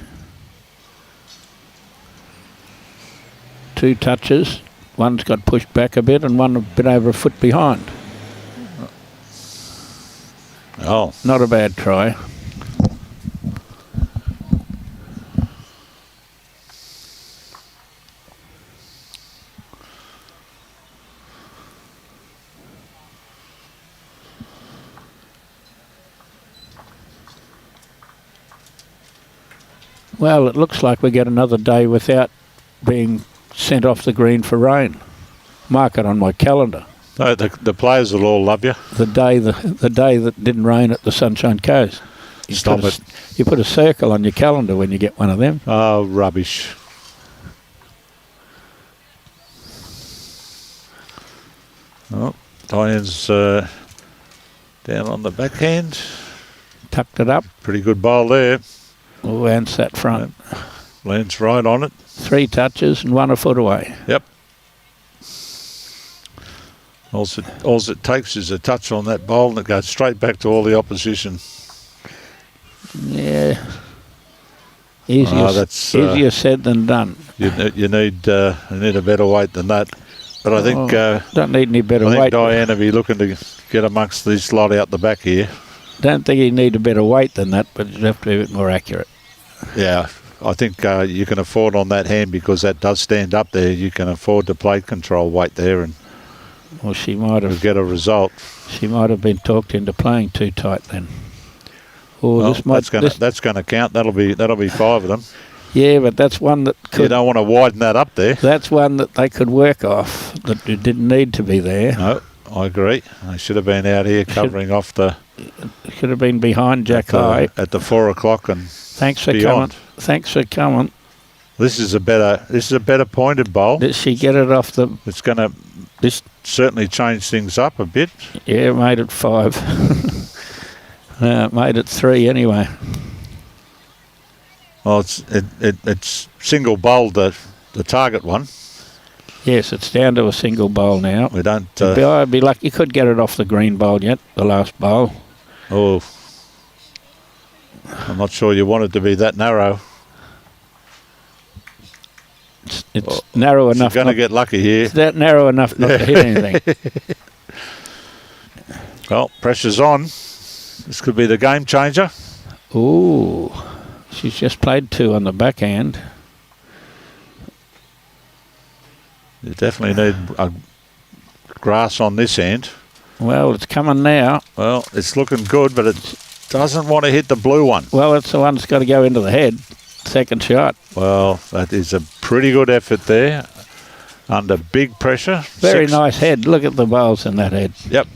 2 touches. One's got pushed back a bit and one a bit over a foot behind. Oh. Not a bad try. Well, it looks like we get another day without being sent off the green for rain. Mark it on my calendar. No, the players will all love you. The day that didn't rain at the Sunshine Coast. Stop it. You put a circle on your calendar when you get one of them. Oh, rubbish. Oh, Diane's down on the backhand. Tucked it up. Pretty good bowl there. Oh, and sat front. Yep. Lands right on it. 3 touches and 1 a foot away. Yep. All it takes is a touch on that bowl and it goes straight back to all the opposition. Yeah. Easier said than done. You need a better weight than that. But I think don't need any better weight. Diane will be looking to get amongst this lot out the back here. Don't think you need a better weight than that, but you have to be a bit more accurate. Yeah, I think you can afford on that hand because that does stand up there. You can afford to plate control weight there, and well, she might have get a result. She might have been talked into playing too tight then. Well, that's going to count. That'll be 5 of them. Yeah, but that's one that could... You don't want to widen that up there. That's one that they could work off, that it didn't need to be there. No, I agree. They should have been out here covering off the... Should have been behind Jack High. At the 4 o'clock and Thanks for beyond. coming. Thanks for coming. This is a better pointed bowl. Did she get it off the... It's going to certainly change things up a bit. Yeah, made it 5. Made it 3 anyway. Well, it's single bowled the target one. Yes, it's down to a single bowl now. We don't... I'd be lucky. You could get it off the green bowl yet, the last bowl. Oh, I'm not sure you want it to be that narrow. It's narrow enough. You're going to get lucky here. It's that narrow enough not to hit anything. Well, pressure's on. This could be the game changer. Ooh, she's just played 2 on the backhand. You definitely need a grass on this end. Well, it's coming now. Well, it's looking good, but it doesn't want to hit the blue one. Well, it's the one that's got to go into the head. Second shot. Well, that is a pretty good effort there. Under big pressure. Very nice head. Look at the bowls in that head. Yep.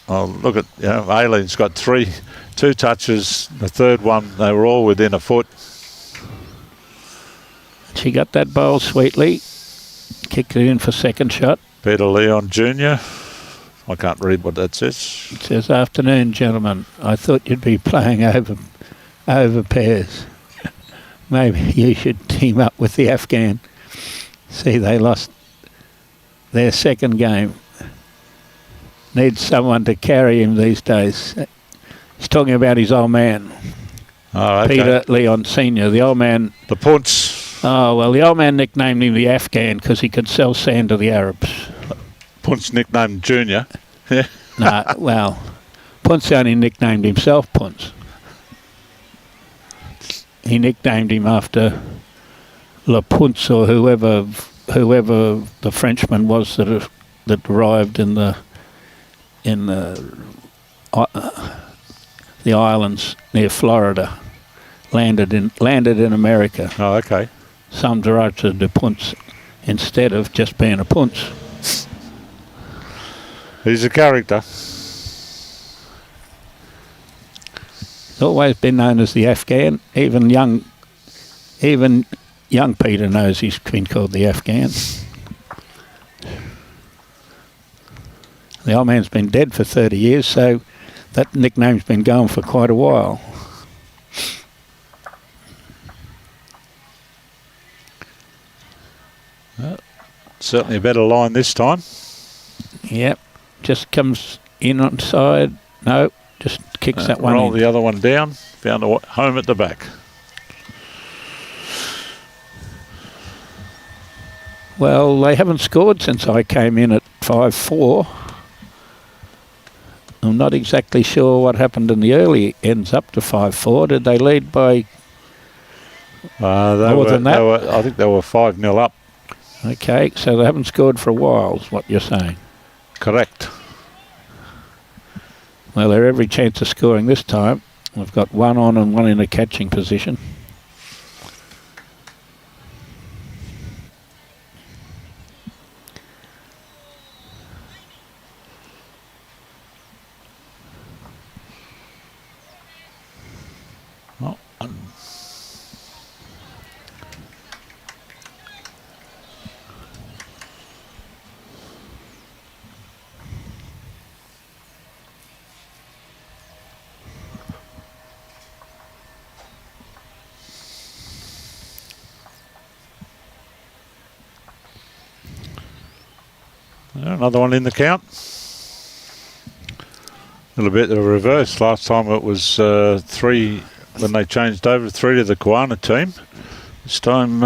Oh, look at, Aileen's got 2 touches. The third one, they were all within a foot. She got that bowl sweetly. Kicked it in for second shot. Peter Leon Jr. I can't read what that says. It says, afternoon, gentlemen. I thought you'd be playing over pairs. Maybe you should team up with the Afghan. See, they lost their second game. Needs someone to carry him these days. He's talking about his old man. Oh, okay. Peter Leon Sr., the old man. The punts. Oh, well, the old man nicknamed him the Afghan because he could sell sand to the Arabs. Punt's nicknamed Junior. Yeah. Nah, well, Punt's only nicknamed himself Punt's. He nicknamed him after Lapunce or whoever the Frenchman was that arrived in the islands near Florida, landed in America. Oh, okay. Some derived to de Punce instead of just being a punce. He's a character. He's always been known as the Afghan. Even young Peter knows he's been called the Afghan. The old man's been dead for 30 years, so that nickname's been going for quite a while. Certainly a better line this time. Yep, just comes in on side. No, just kicks that one roll in. the other one down. Found a home at the back. Well, they haven't scored since I came in at 5-4. I'm not exactly sure what happened in the early ends up to 5-4. Did they lead by more than that? I think they were 5-0 up. Okay, so they haven't scored for a while, is what you're saying. Correct. Well, they're every chance of scoring this time. We've got one on and one in a catching position. Oh, another one in the count. A little bit of a reverse. Last time it was 3 when they changed over 3 to the Koana team. This time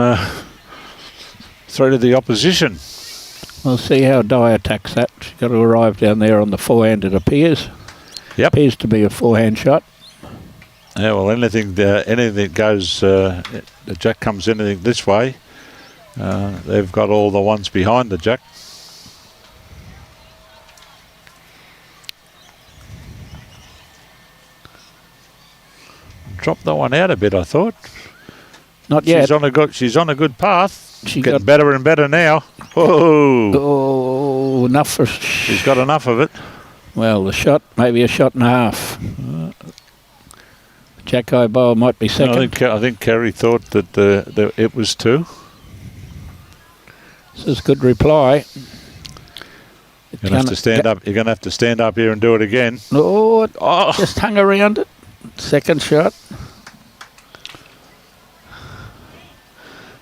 3 to the opposition. We'll see how Dye attacks that. She's got to arrive down there on the forehand, it appears. Yep. Appears to be a forehand shot. Yeah, well, anything goes, the jack comes anything this way, they've got all the ones behind the jack. Dropped that one out a bit, I thought. Not yet. She's on a good path. She Getting got better and better now. Whoa! Oh, enough for. She's got enough of it. Well, the shot, maybe a shot and a half. Jack Bowl might be second. I think Kerry thought that it was 2. This is a good reply. You're going to have to stand up. You're going to have to stand up here and do it again. Oh, just hung around it. Second shot.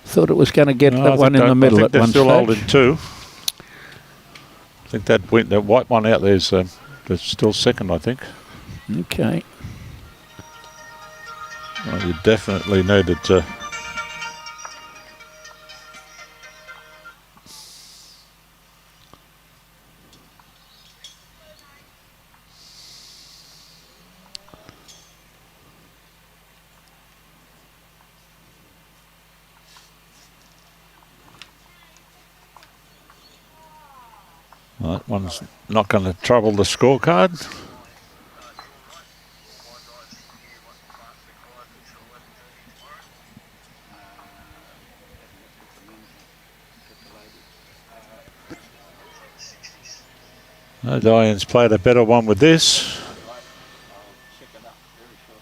Thought it was going to get that one in the middle at one stage. They're still holding 2. I think that white one out there is still second, I think. Okay. Well, you definitely needed to. That one's not going to trouble the scorecard. Diane's played a better one with this.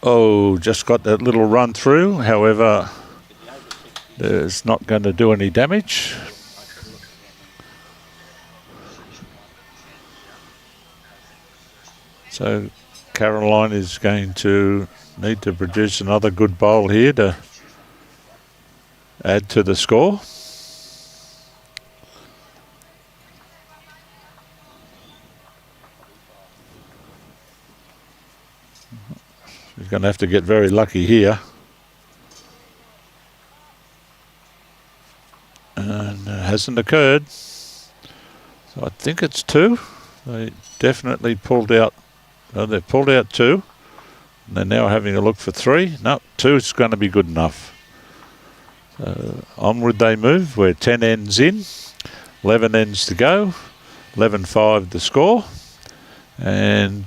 Oh, just got that little run through. However, it's not going to do any damage. So Caroline is going to need to produce another good bowl here to add to the score. She's going to have to get very lucky here. And it hasn't occurred. So I think it's 2. They definitely pulled out. Well, they've pulled out 2. And they're now having a look for 3. No, 2 is going to be good enough. Onward they move. We're 10 ends in, 11 ends to go, 11-5 the score, and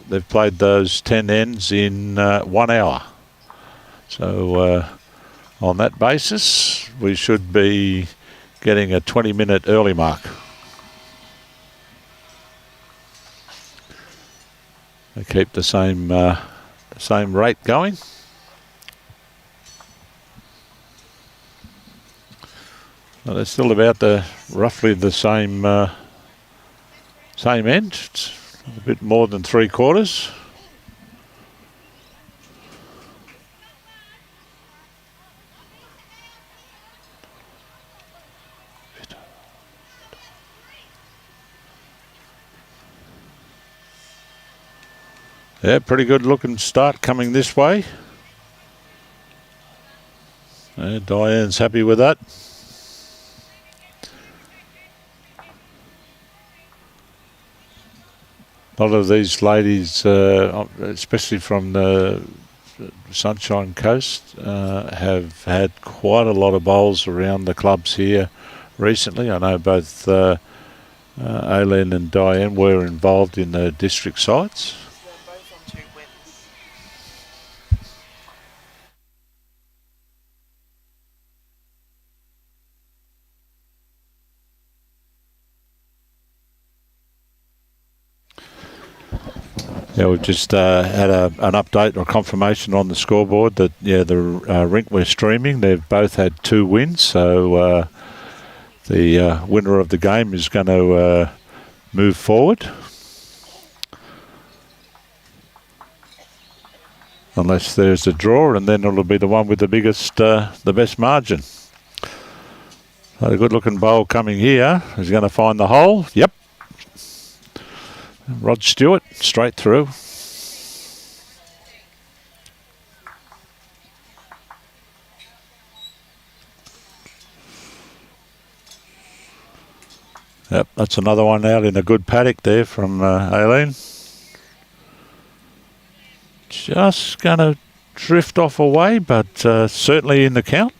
they've played those 10 ends in 1 hour. So on that basis, we should be getting a 20-minute early mark. They keep the same rate going. Well, they're still about roughly the same end. It's a bit more than 3/4. Yeah, pretty good looking start coming this way. Diane's happy with that. A lot of these ladies, especially from the Sunshine Coast, have had quite a lot of bowls around the clubs here recently. I know both Aileen and Diane were involved in the district sides. They're both on 2 wins. Yeah, we've just had an update or confirmation on the scoreboard that, the rink we're streaming, they've both had 2 wins. So the winner of the game is going to move forward. Unless there's a draw, and then it'll be the one with the best margin. So a good-looking bowl coming here. Is going to find the hole. Yep. Rod Stewart, straight through. Yep, that's another one out in a good paddock there from Aileen. Just going to drift off away, but certainly in the count.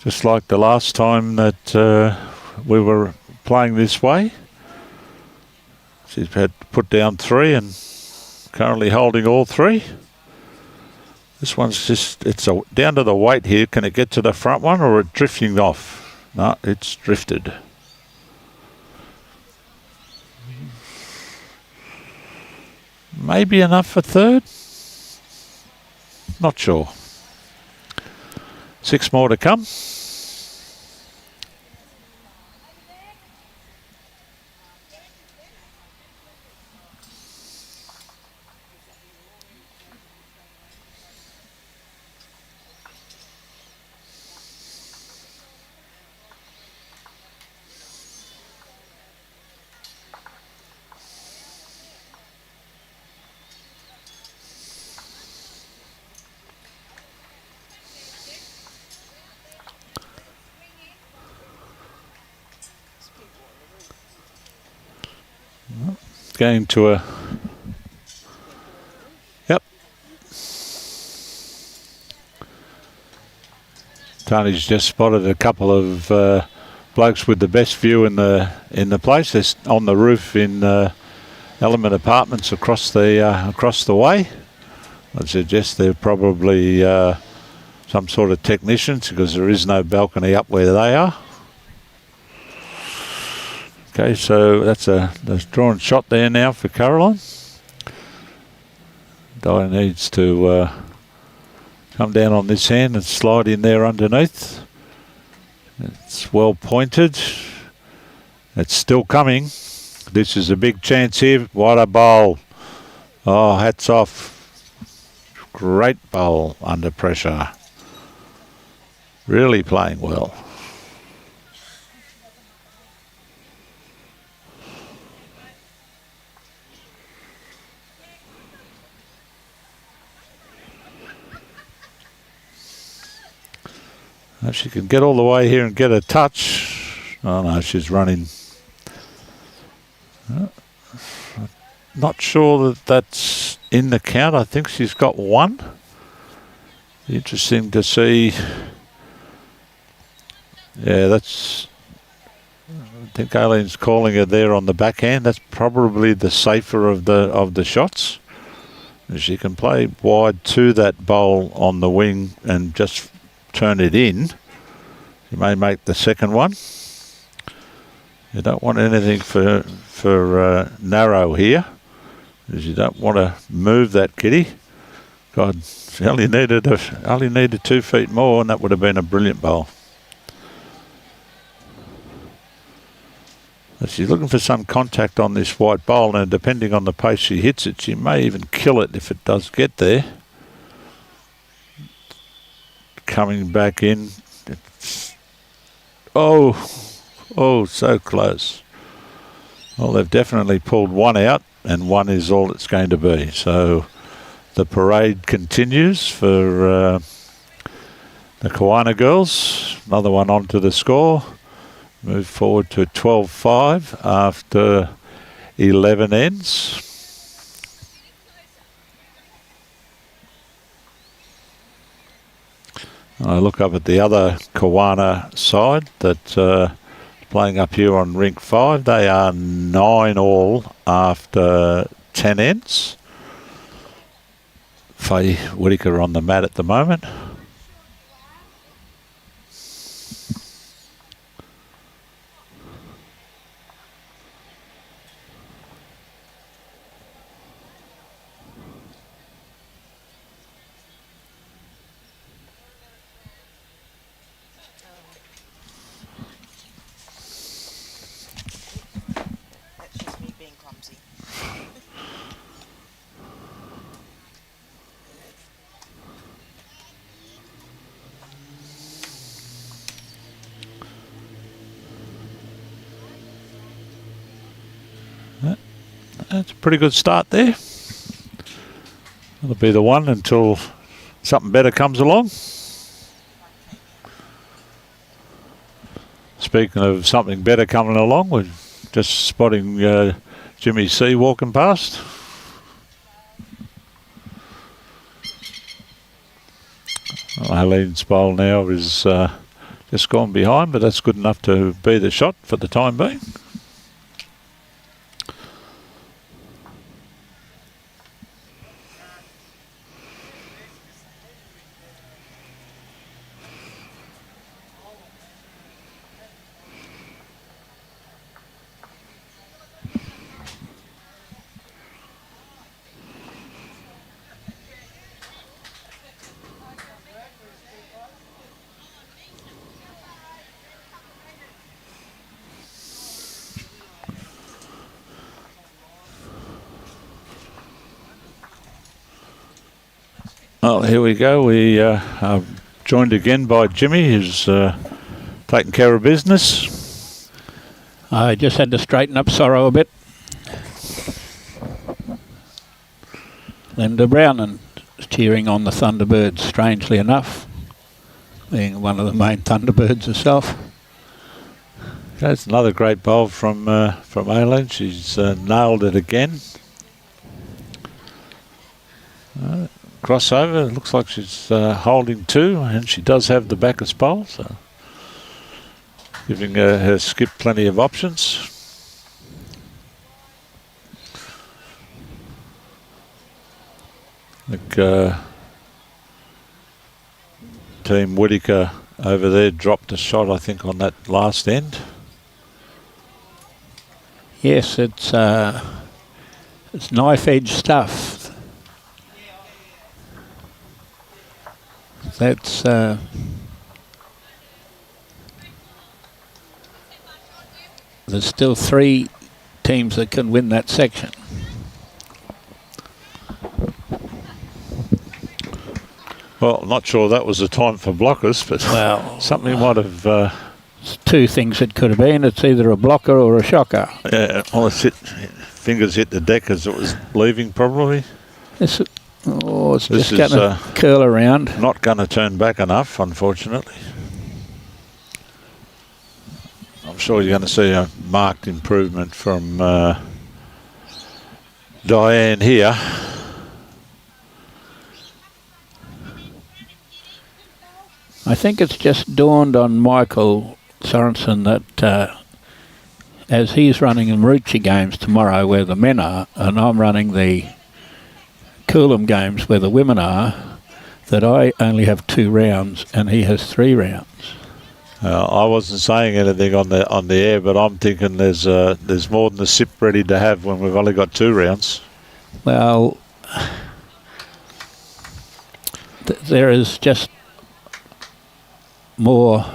Just like the last time that we were playing this way. She's had put down 3 and currently holding all 3. This one's just, it's down to the weight here. Can it get to the front one or it drifting off? No, it's drifted. Maybe enough for 3rd. Not sure. 6 more to come. Going to a... Yep. Tony's just spotted a couple of blokes with the best view in the place. They're on the roof in Element Apartments across the way. I'd suggest they're probably some sort of technicians because there is no balcony up where they are. Okay, so that's a drawn shot there now for Caroline. Di needs to come down on this hand and slide in there underneath. It's well pointed. It's still coming. This is a big chance here. What a bowl. Oh, hats off. Great bowl under pressure. Really playing well. If she can get all the way here and get a touch. Oh no, she's running. Not sure that that's in the count. I think she's got 1. Interesting to see. Yeah, that's. I think Aileen's calling her there on the backhand. That's probably the safer of the shots. She can play wide to that bowl on the wing and just turn it in. You may make the second one. You don't want anything for narrow here, because you don't want to move that kitty. God, she only needed 2 feet more, and that would have been a brilliant bowl. But she's looking for some contact on this white bowl, and depending on the pace she hits it, she may even kill it if it does get there. Coming back in. Oh, so close. Well, they've definitely pulled one out, and one is all it's going to be. So the parade continues for the Kawana girls. Another one onto the score. Move forward to 12-5 after 11 ends. I look up at the other Kawana side that playing up here on rink 5. They are 9 all after 10 ends. Faye Whitaker on the mat at the moment. That's a pretty good start there. That'll be the one until something better comes along. Speaking of something better coming along, we're just spotting Jimmy C walking past. Well, Aileen's bowl now is just gone behind, but that's good enough to be the shot for the time being. Well, here we go. We are joined again by Jimmy, who's taking care of business. I just had to straighten up Sorrow a bit. Linda Brown is cheering on the Thunderbirds, strangely enough, being one of the main Thunderbirds herself. That's another great bowl from Aileen. She's nailed it again. Crossover, looks like she's holding 2, and she does have the backers bowl, so giving her skip plenty of options. I think Team Whitaker over there dropped a shot, I think, on that last end. Yes, it's knife edge stuff. That's there's still 3 teams that can win that section. Well, not sure that was the time for blockers, but well, something might have... 2 things it could have been. It's either a blocker or a shocker. Yeah, well, fingers hit the deck as it was leaving, probably. It's just going to curl around. Not going to turn back enough, unfortunately. I'm sure you're going to see a marked improvement from Dianne here. I think it's just dawned on Michael Sorensen that as he's running the Marucci games tomorrow where the men are, and I'm running the Coolum games where the women are, that I only have 2 rounds and he has 3 rounds. I wasn't saying anything on the air, but I'm thinking there's more than a sip ready to have when we've only got 2 rounds. Well, there is just more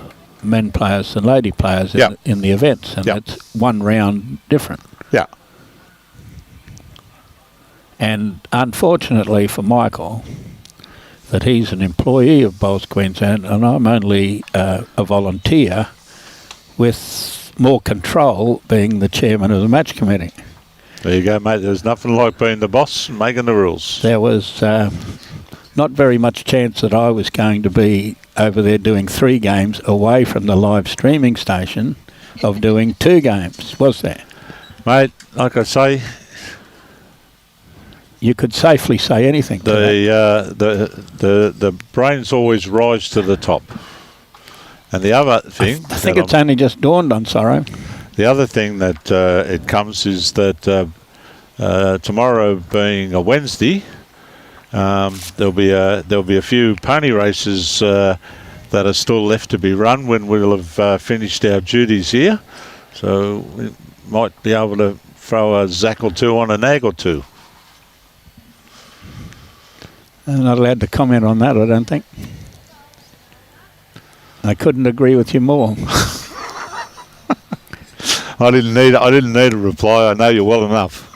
men players than lady players in the events, and it's 1 round different. Yeah. And unfortunately for Michael, that he's an employee of Bowls Queensland and I'm only a volunteer with more control being the chairman of the match committee. There you go, mate. There's nothing like being the boss and making the rules. There was not very much chance that I was going to be over there doing 3 games away from the live streaming station of doing 2 games, was there? Mate, like I say, you could safely say anything. The brains always rise to the top. And the other thing, I think it's only just dawned on Sorrow. The other thing that it comes is that tomorrow being a Wednesday, there'll be a few pony races that are still left to be run when we'll have finished our duties here. So we might be able to throw a zack or 2 on a nag or 2. I'm not allowed to comment on that, I don't think. I couldn't agree with you more. I didn't need a reply. I know you well enough.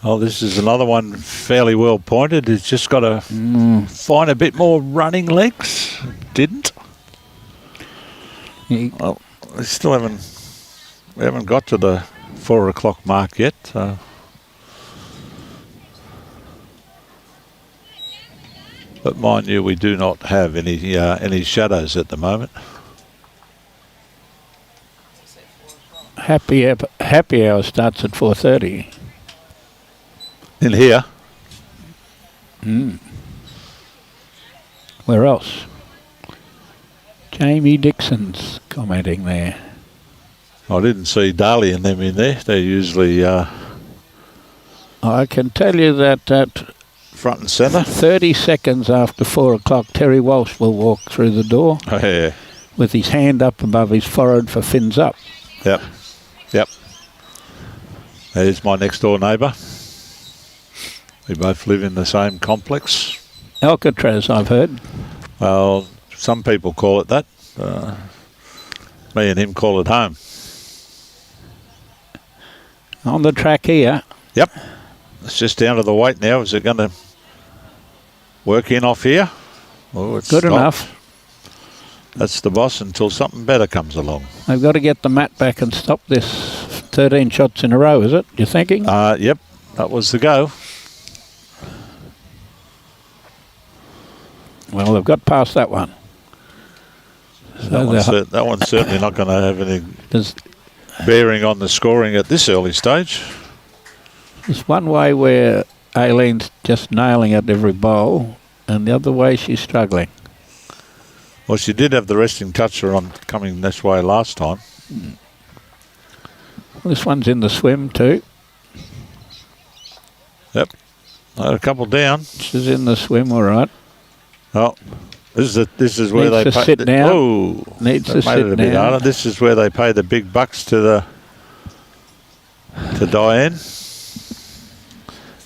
Oh, this is another one fairly well pointed. It's just got to find a bit more running legs. Didn't. Well, we still haven't got to the 4 o'clock mark yet. But mind you, we do not have any shadows at the moment. Happy hour starts at 4:30. In here. Where else? Jamie Dixon's commenting there. I didn't see Darley and them in there. They're usually I can tell you that at front and centre. 30 seconds after 4 o'clock, Terry Walsh will walk through the door with his hand up above his forehead for fins up. Yep. There's my next door neighbour. We both live in the same complex. Alcatraz, I've heard. Well, some people call it that. Me and him call it home. On the track here. Yep. It's just down to the weight now. Is it going to work in off here? Oh, it's good enough. That's the boss until something better comes along. I've got to get the mat back and stop this 13 shots in a row, is it? You're thinking? Yep. That was the go. Well, they've got past that one. So that one's certainly not going to have any bearing on the scoring at this early stage. There's one way where Aileen's just nailing at every bowl, and the other way she's struggling. Well, she did have the resting toucher on coming this way last time. Well, this one's in the swim too. Yep. A couple down. She's in the swim, all right. Oh, this is where Needs they to sit down. Oh, Needs to sit it a bit down. harder. This is where they pay the big bucks to Dianne.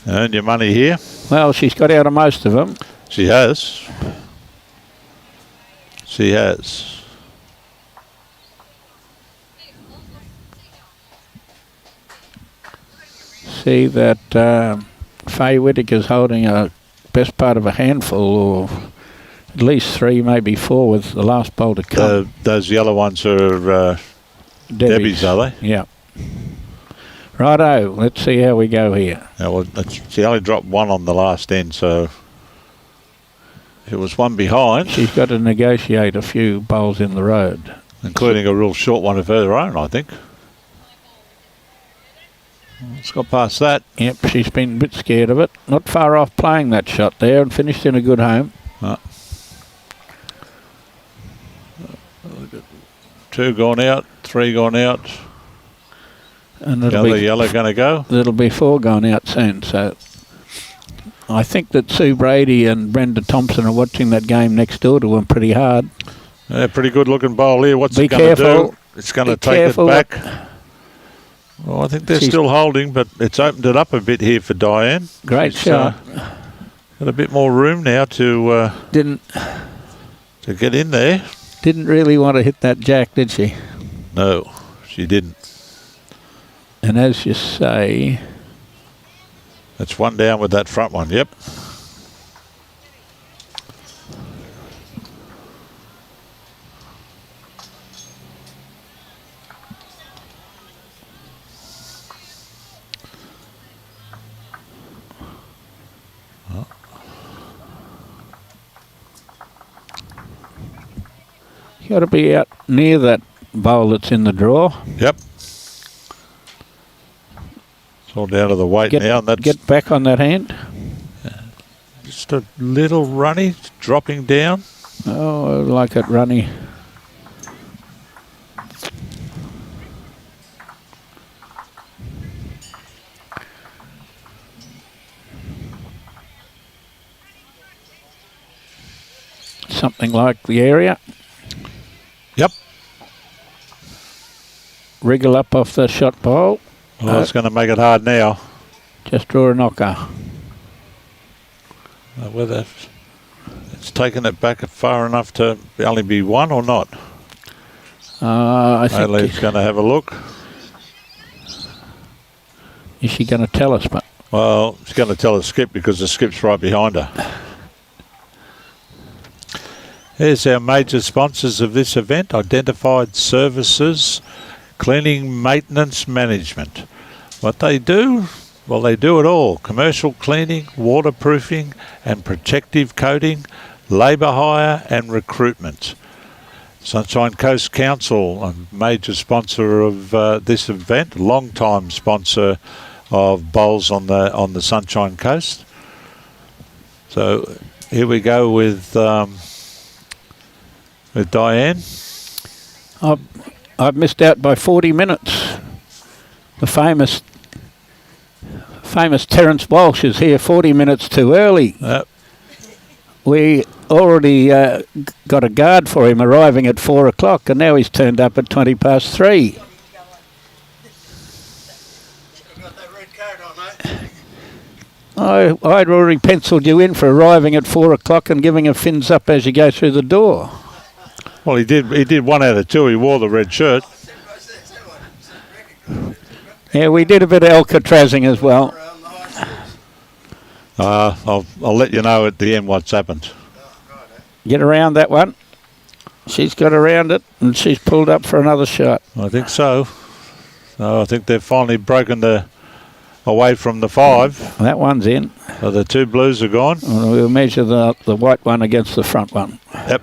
Earn your money here. Well, she's got out of most of them. She has. She has. See that Faye Whittaker's holding a best part of a handful, or at least 3, maybe 4, with the last bowl to come. Those yellow ones are Debbie's, are they? Yeah. Righto, let's see how we go here. Yeah, well, she only dropped 1 on the last end, so It was one behind, She's got to negotiate a few bowls in the road. including a real short one of her own, I think. It's got past that. Yep, she's been a bit scared of it. Not far off playing that shot there and finished in a good home. 2 gone out, 3 gone out. And The other yellow going to go. There'll be 4 gone out soon. So I think that Sue Brady and Brenda Thompson are watching that game next door to them pretty hard. Yeah, pretty good looking bowl here. What's Be it going to careful. do? It's going to Be take it careful. back. Well, I think they're still holding, but it's opened it up a bit here for Dianne. Great She's, shot. Got a bit more room now to Didn't get in there. really want to hit that jack, did she? No, she didn't. And as you say, That's one down with that front one. Yep. you got to be out near that bowl that's in the draw. Yep. It's all down to the weight now. And that's Get back on that hand. just a little runny, dropping down. Oh, I like it runny. Something like the area. Yep. Wriggle up off the shot pole. Well, it's going to make it hard now. Just draw a knocker. Whether it's taken it back far enough to only be one or not. I think. Aileen's going to have a look. Is she going to tell us? But Well, she's going to tell the skip because the skip's right behind her. Here's our major sponsors of this event: Identified Services, Cleaning Maintenance Management. What they do? Well, they do it all. Commercial cleaning, waterproofing and protective coating, labour hire and recruitment. Sunshine Coast Council, a major sponsor of this event, long-time sponsor of bowls on the Sunshine Coast. So here we go with Dianne. I've missed out by 40 minutes. The famous Terence Walsh is here 40 minutes too early. We already got a guard for him arriving at 4 o'clock, and now he's turned up at 3:20. I'd already penciled you in for arriving at 4 o'clock and giving a fins up as you go through the door. Well, he did 1 out of 2. He wore the red shirt. Yeah, we did a bit of Alcatrazing as well. I'll let you know at the end what's happened. Get around that one. She's got around it, and she's pulled up for another shot. I think so. I think they've finally broken away from the 5. That one's in. So the 2 blues are gone. And we'll measure the white one against the front one. Yep.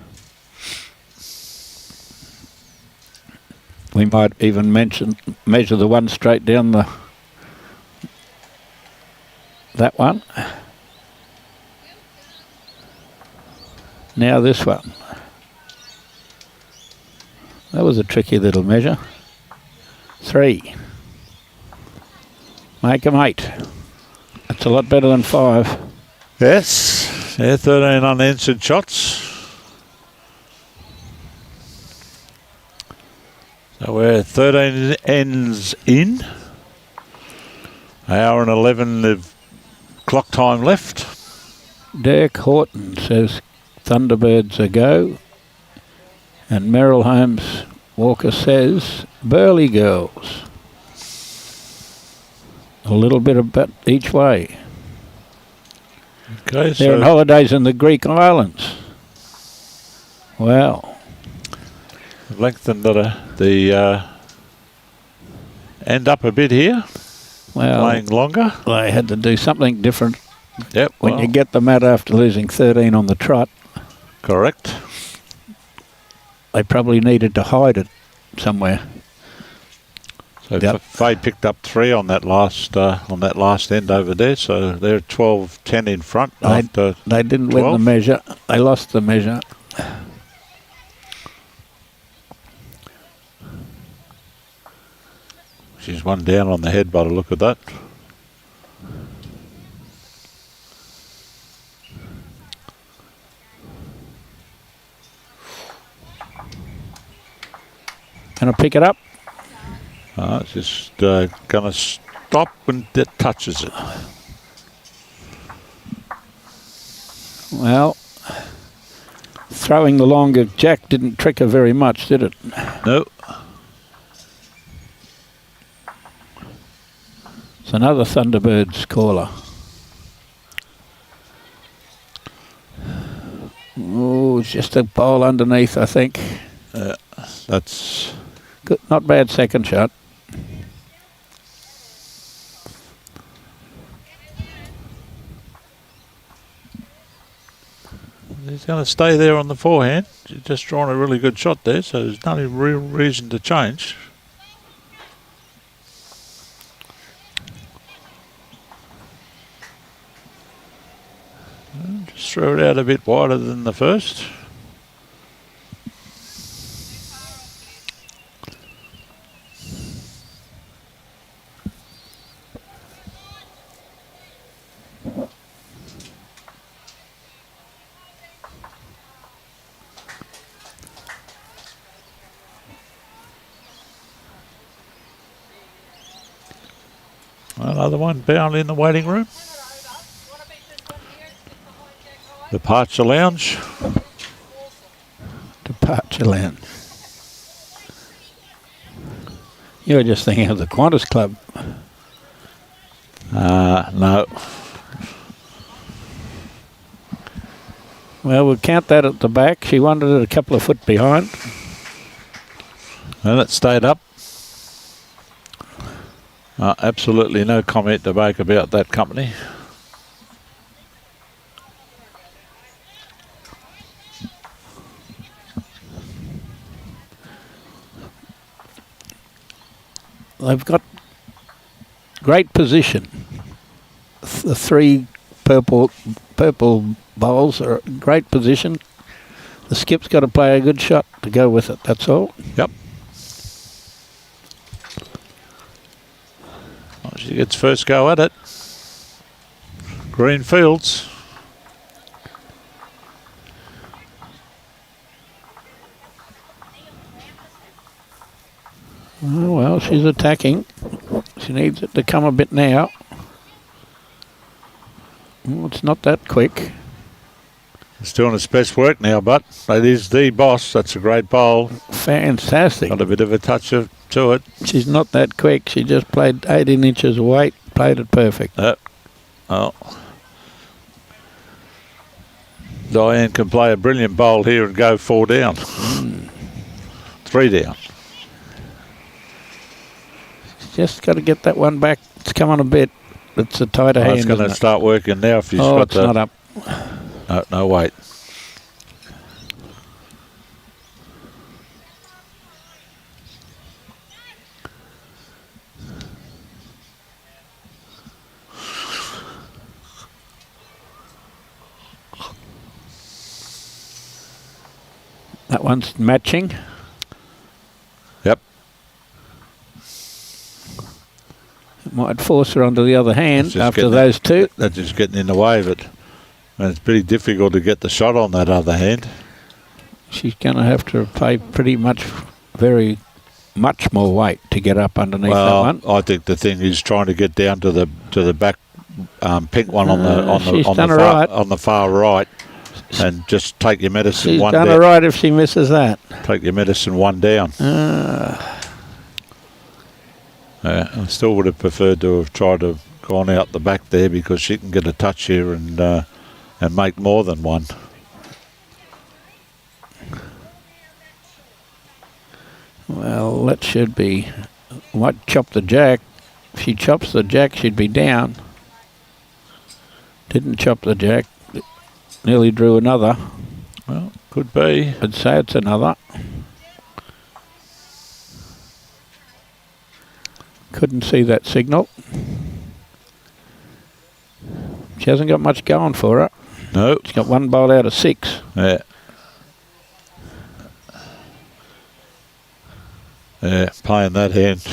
We might even measure the one straight down that one. Now this one. That was a tricky little measure. 3. Make 'em 8. That's a lot better than 5. Yes. Yeah, 13 unanswered shots. So we're 13 ends in. Hour and 11 of clock time left. Dirk Horton says Thunderbirds a go. And Merrill Holmes Walker says Burley Girls. A little bit of bet each way. Okay, They're on holidays in the Greek islands. Well, lengthened the end up a bit here. well, Playing longer. they had to do something different Yep. when you get them out after losing 13 on the trot. Correct. They probably needed to hide it somewhere. So Yep. Fay picked up 3 on that last end over there. So they're 12-10 in front after. They didn't win 12. the measure. They lost the measure. She's one down on the head by the look of that. Gonna pick it up. It's just going to stop when it touches it. Well, throwing the longer jack didn't trick her very much, did it? No. It's another Thunderbirds caller. Oh, it's just a bowl underneath, I think. That's Good, not bad second shot. he's going to stay there on the forehand. She's just drawn a really good shot there, so there's no real reason to change. Just throw it out a bit wider than the first. Another one bound in the waiting room. Departure lounge. Departure lounge. You were just thinking of the Qantas Club. No. Well, we'll count that at the back. She wanted it a couple of foot behind. And it stayed up. Absolutely no comment to make about that company. They've got great position. The 3 purple bowls are in great position. The skip's got to play a good shot to go with it, that's all. Yep. Well, she gets first go at it. Green fields. Oh, well, she's attacking. She needs it to come a bit now. Oh, it's not that quick. It's doing its best work now, but it is the boss. That's a great bowl. Fantastic. Got a bit of a touch to it. She's not that quick. She just played 18 inches of weight, played it perfect. Oh. Dianne can play a brilliant bowl here and go 4 down. 3 down. Just got to get that one back. It's coming a bit. It's a tighter hand. It's going to start working now if you've Oh, got it's not up. No, wait. That one's matching. Yep. It might force her onto the other hand after those 2. That's just getting in the way of it. And it's pretty difficult to get the shot on that other hand. She's going to have to play pretty much much more weight to get up underneath that one. I think the thing is trying to get down to the back pink one on the far right, and just take your medicine She's one done down. it right if she misses that. Take your medicine 1 down. I still would have preferred to have tried to gone out the back there because she can get a touch here and make more than 1. Well, that should be. Might chop the jack. If she chops the jack, she'd be down. Didn't chop the jack. Nearly drew another. Well, could be. I'd say it's another. Couldn't see that signal. She hasn't got much going for her. No. She's got 1 bowl out of 6. Yeah. Yeah, playing that hand.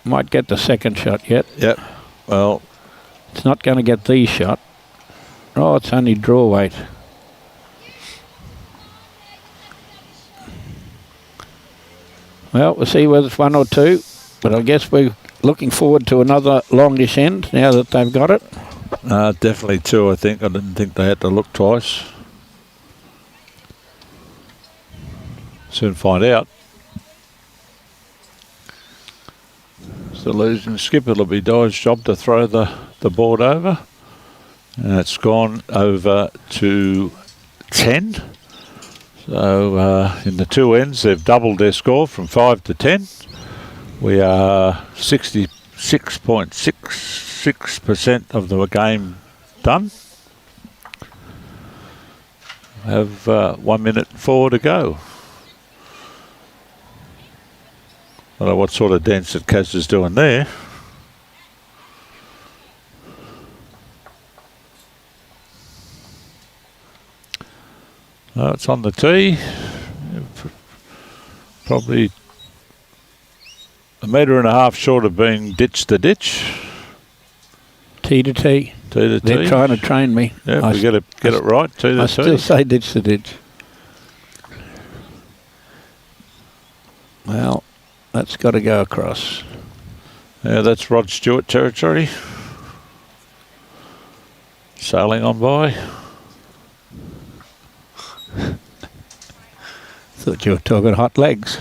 Might get the second shot yet. Yep. Well, it's not going to get the shot. Oh, it's only draw weight. Well, we'll see whether it's 1 or 2. But I guess we're looking forward to another longish end now that they've got it. Definitely 2, I think. I didn't think they had to look twice. Soon find out. It's the losing skipper. It'll be Di's job to throw the board over. And it's gone over to 10. So in the 2 ends, they've doubled their score from 5 to 10. We are 66.66% of the game done. We have 1 minute 4 to go. I don't know what sort of dance that Kaz is doing there. It's on the tee. Probably 1.5 metres short of being ditch to ditch. Tee to tee. Tee to tee. They're trying to train me. Yeah, we get it right. Tee to tee. I still say ditch to ditch. Well, that's got to go across. Yeah, that's Rod Stewart territory. Sailing on by. Thought you were talking hot legs.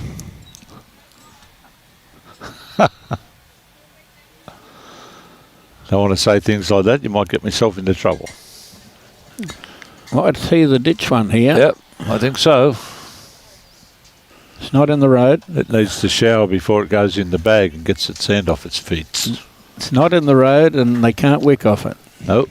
Don't want to say things like that. You might get myself into trouble. Might see the ditch one here. Yep, I think so. It's not in the road. It needs to shower before it goes in the bag and gets its sand off its feet. It's not in the road and they can't wick off it. Nope.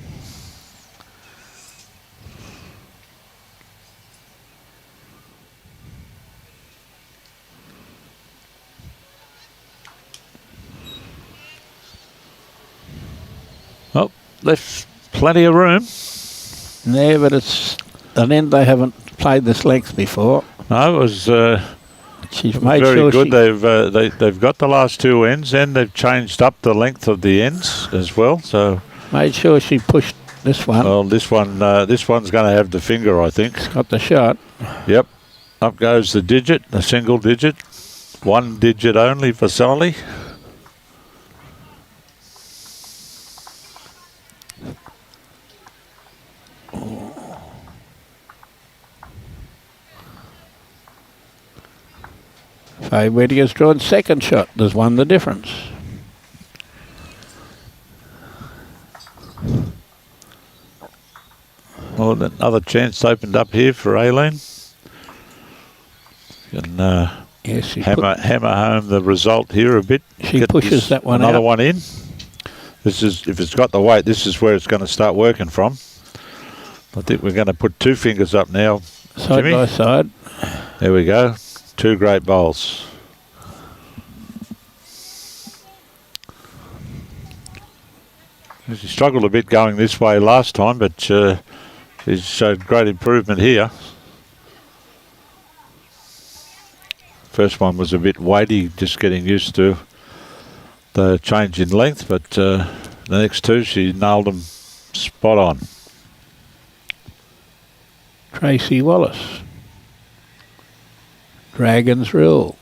Oh, left plenty of room. Yeah, but it's an end they haven't played this length before. No, it was she's made very sure good. They've got the last 2 ends and they've changed up the length of the ends as well. So made sure she pushed this one. Well, this one's going to have the finger, I think. It's got the shot. Yep. Up goes the digit, a single digit. 1 digit only for Sally. Faye Whittier's drawn second shot. There's one the difference. Well, another chance opened up here for Aileen. Can yes, hammer home the result here a bit. She pushes that one another out. one in. This is, if it's got the weight, this is where it's going to start working from. I think we're going to put 2 fingers up now. Side Jimmy. by side. There we go. 2 great bowls. She struggled a bit going this way last time, but she showed great improvement here. First one was a bit weighty, just getting used to the change in length, but the next 2 she nailed them spot on. Tracy Wallace. Dragon's Rule.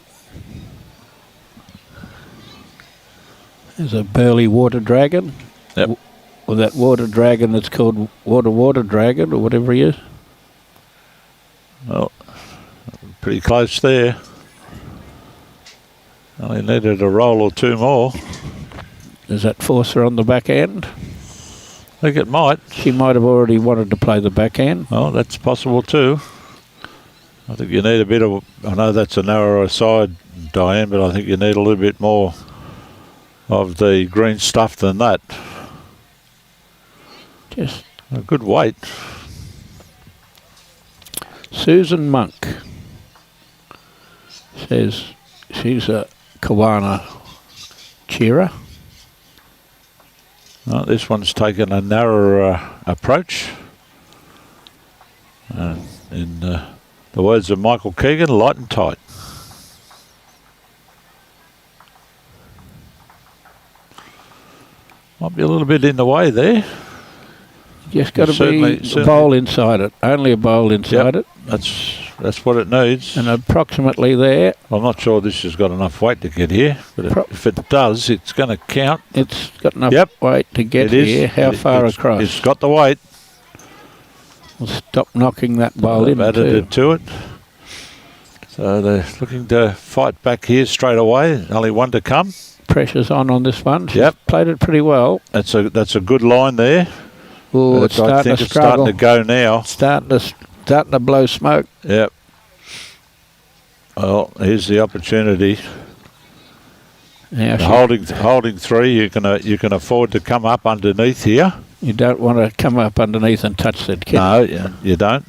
There's a burly water dragon. Yep. Or that water dragon that's called water dragon or whatever he is. Well, pretty close there. Only needed a roll or 2 more. Does that force her on the back end? I think it might. She might have already wanted to play the back end. Well, that's possible too. I think you need a bit of, I know that's a narrower side, Diane, but I think you need a little bit more of the green stuff than that. Just A good weight. Susan Monk says she's a Kawana cheerer. Well, this one's taken a narrower approach. In the words of Michael Keegan, light and tight. Might be a little bit in the way there. Just got to be a bowl inside it. Only a bowl inside it. That's what it needs. And approximately there. I'm not sure this has got enough weight to get here, but if it does, it's going to count. It's got enough weight to get here. How far across? It's got the weight. We'll stop knocking that bowl in. Added it to it. So they're looking to fight back here straight away. Only one to come. Pressure's on this one. She's played it pretty well. That's a good line there. Oh, it's starting to struggle. Starting to go now. Starting to blow smoke. Yep. Well, here's the opportunity. Now holding three, you can afford to come up underneath here. You don't want to come up underneath and touch that kid. No, you don't.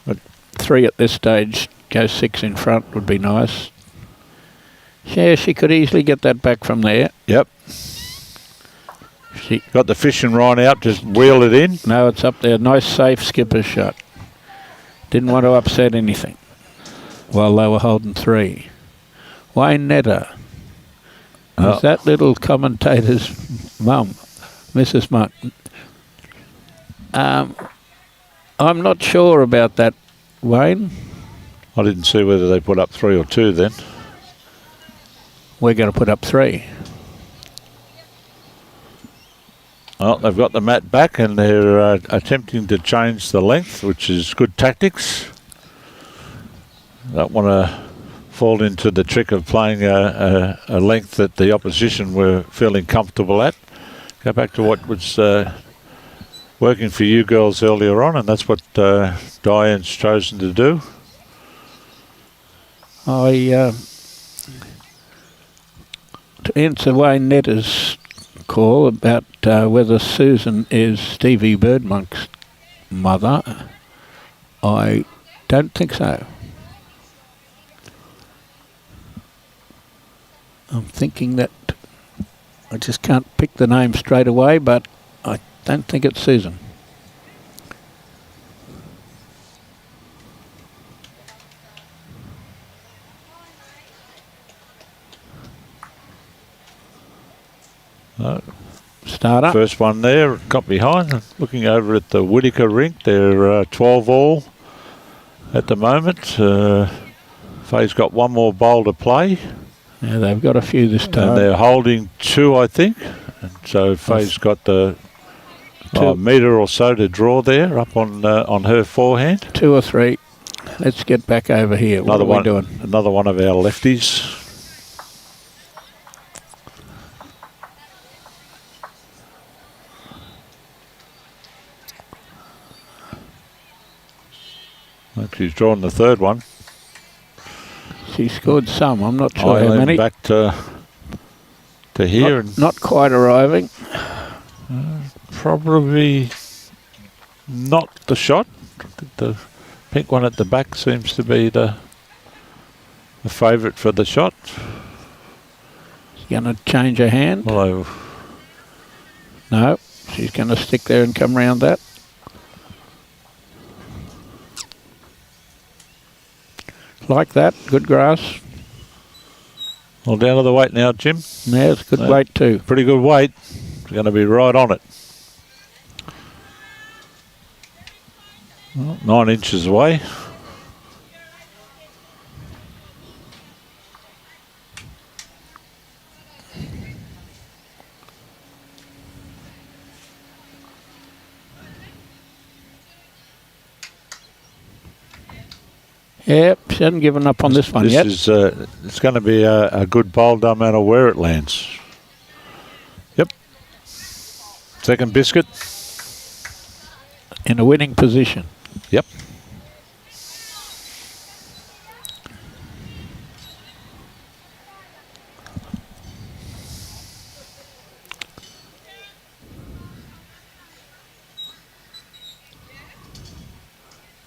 But 3 at this stage, go 6 in front would be nice. Yeah, she could easily get that back from there. Yep. She got the fishing rod out, just wheel it in. No, it's up there. Nice, safe skipper's shot. Didn't want to upset anything while they were holding 3. Wayne Netter. Was that little commentator's mum, Mrs. Monk. I'm not sure about that, Wayne. I didn't see whether they put up 3 or 2 then. We're going to put up 3. Well, they've got the mat back and they're attempting to change the length, which is good tactics. Don't want to fall into the trick of playing a length that the opposition were feeling comfortable at. Go back to what was working for you girls earlier on, and that's what Diane's chosen to do. To answer Wayne Netter's call about whether Susan is Stevie Birdmonk's mother, I don't think so. I'm thinking that I just can't pick the name straight away, but I don't think it's Susan. Starter. First one there, got behind. Looking over at the Whittaker rink, they're 12 all at the moment. Faye's got one more bowl to play. Yeah, they've got a few this time. And they're holding 2, I think. And so Faye's got the metre or so to draw there up on her forehand. 2 or 3. Let's get back over here. What are we doing? Another one of our lefties. She's drawn the 3rd one. She scored some. I'm not sure how many. Back to here. Not quite arriving. Probably not the shot. The pink one at the back seems to be the favourite for the shot. She's going to change her hand. Well, no, she's going to stick there and come round that. Like that, good grass. Well, down to the weight now, Jim. Yeah, it's good weight too. Pretty good weight. We're going to be right on it. Well, 9 inches away. Yep, she hasn't given up on this one yet. It's going to be a good bowl, no matter where it lands. Yep. Second biscuit. In a winning position. Yep.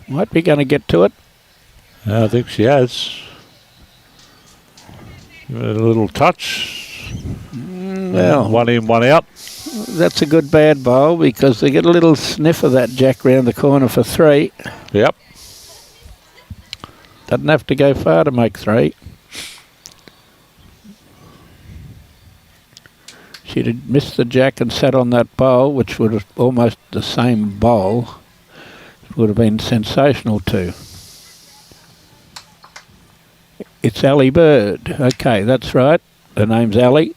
Might be going to get to it. I think she has. Give it a little touch. Well, one in, one out. That's a good bad bowl because they get a little sniff of that jack round the corner for 3. Yep. Doesn't have to go far to make 3. She'd have missed the jack and sat on that bowl, which would have almost the same bowl. It would have been sensational too. It's Allie Bird. Okay, that's right. Her name's Allie,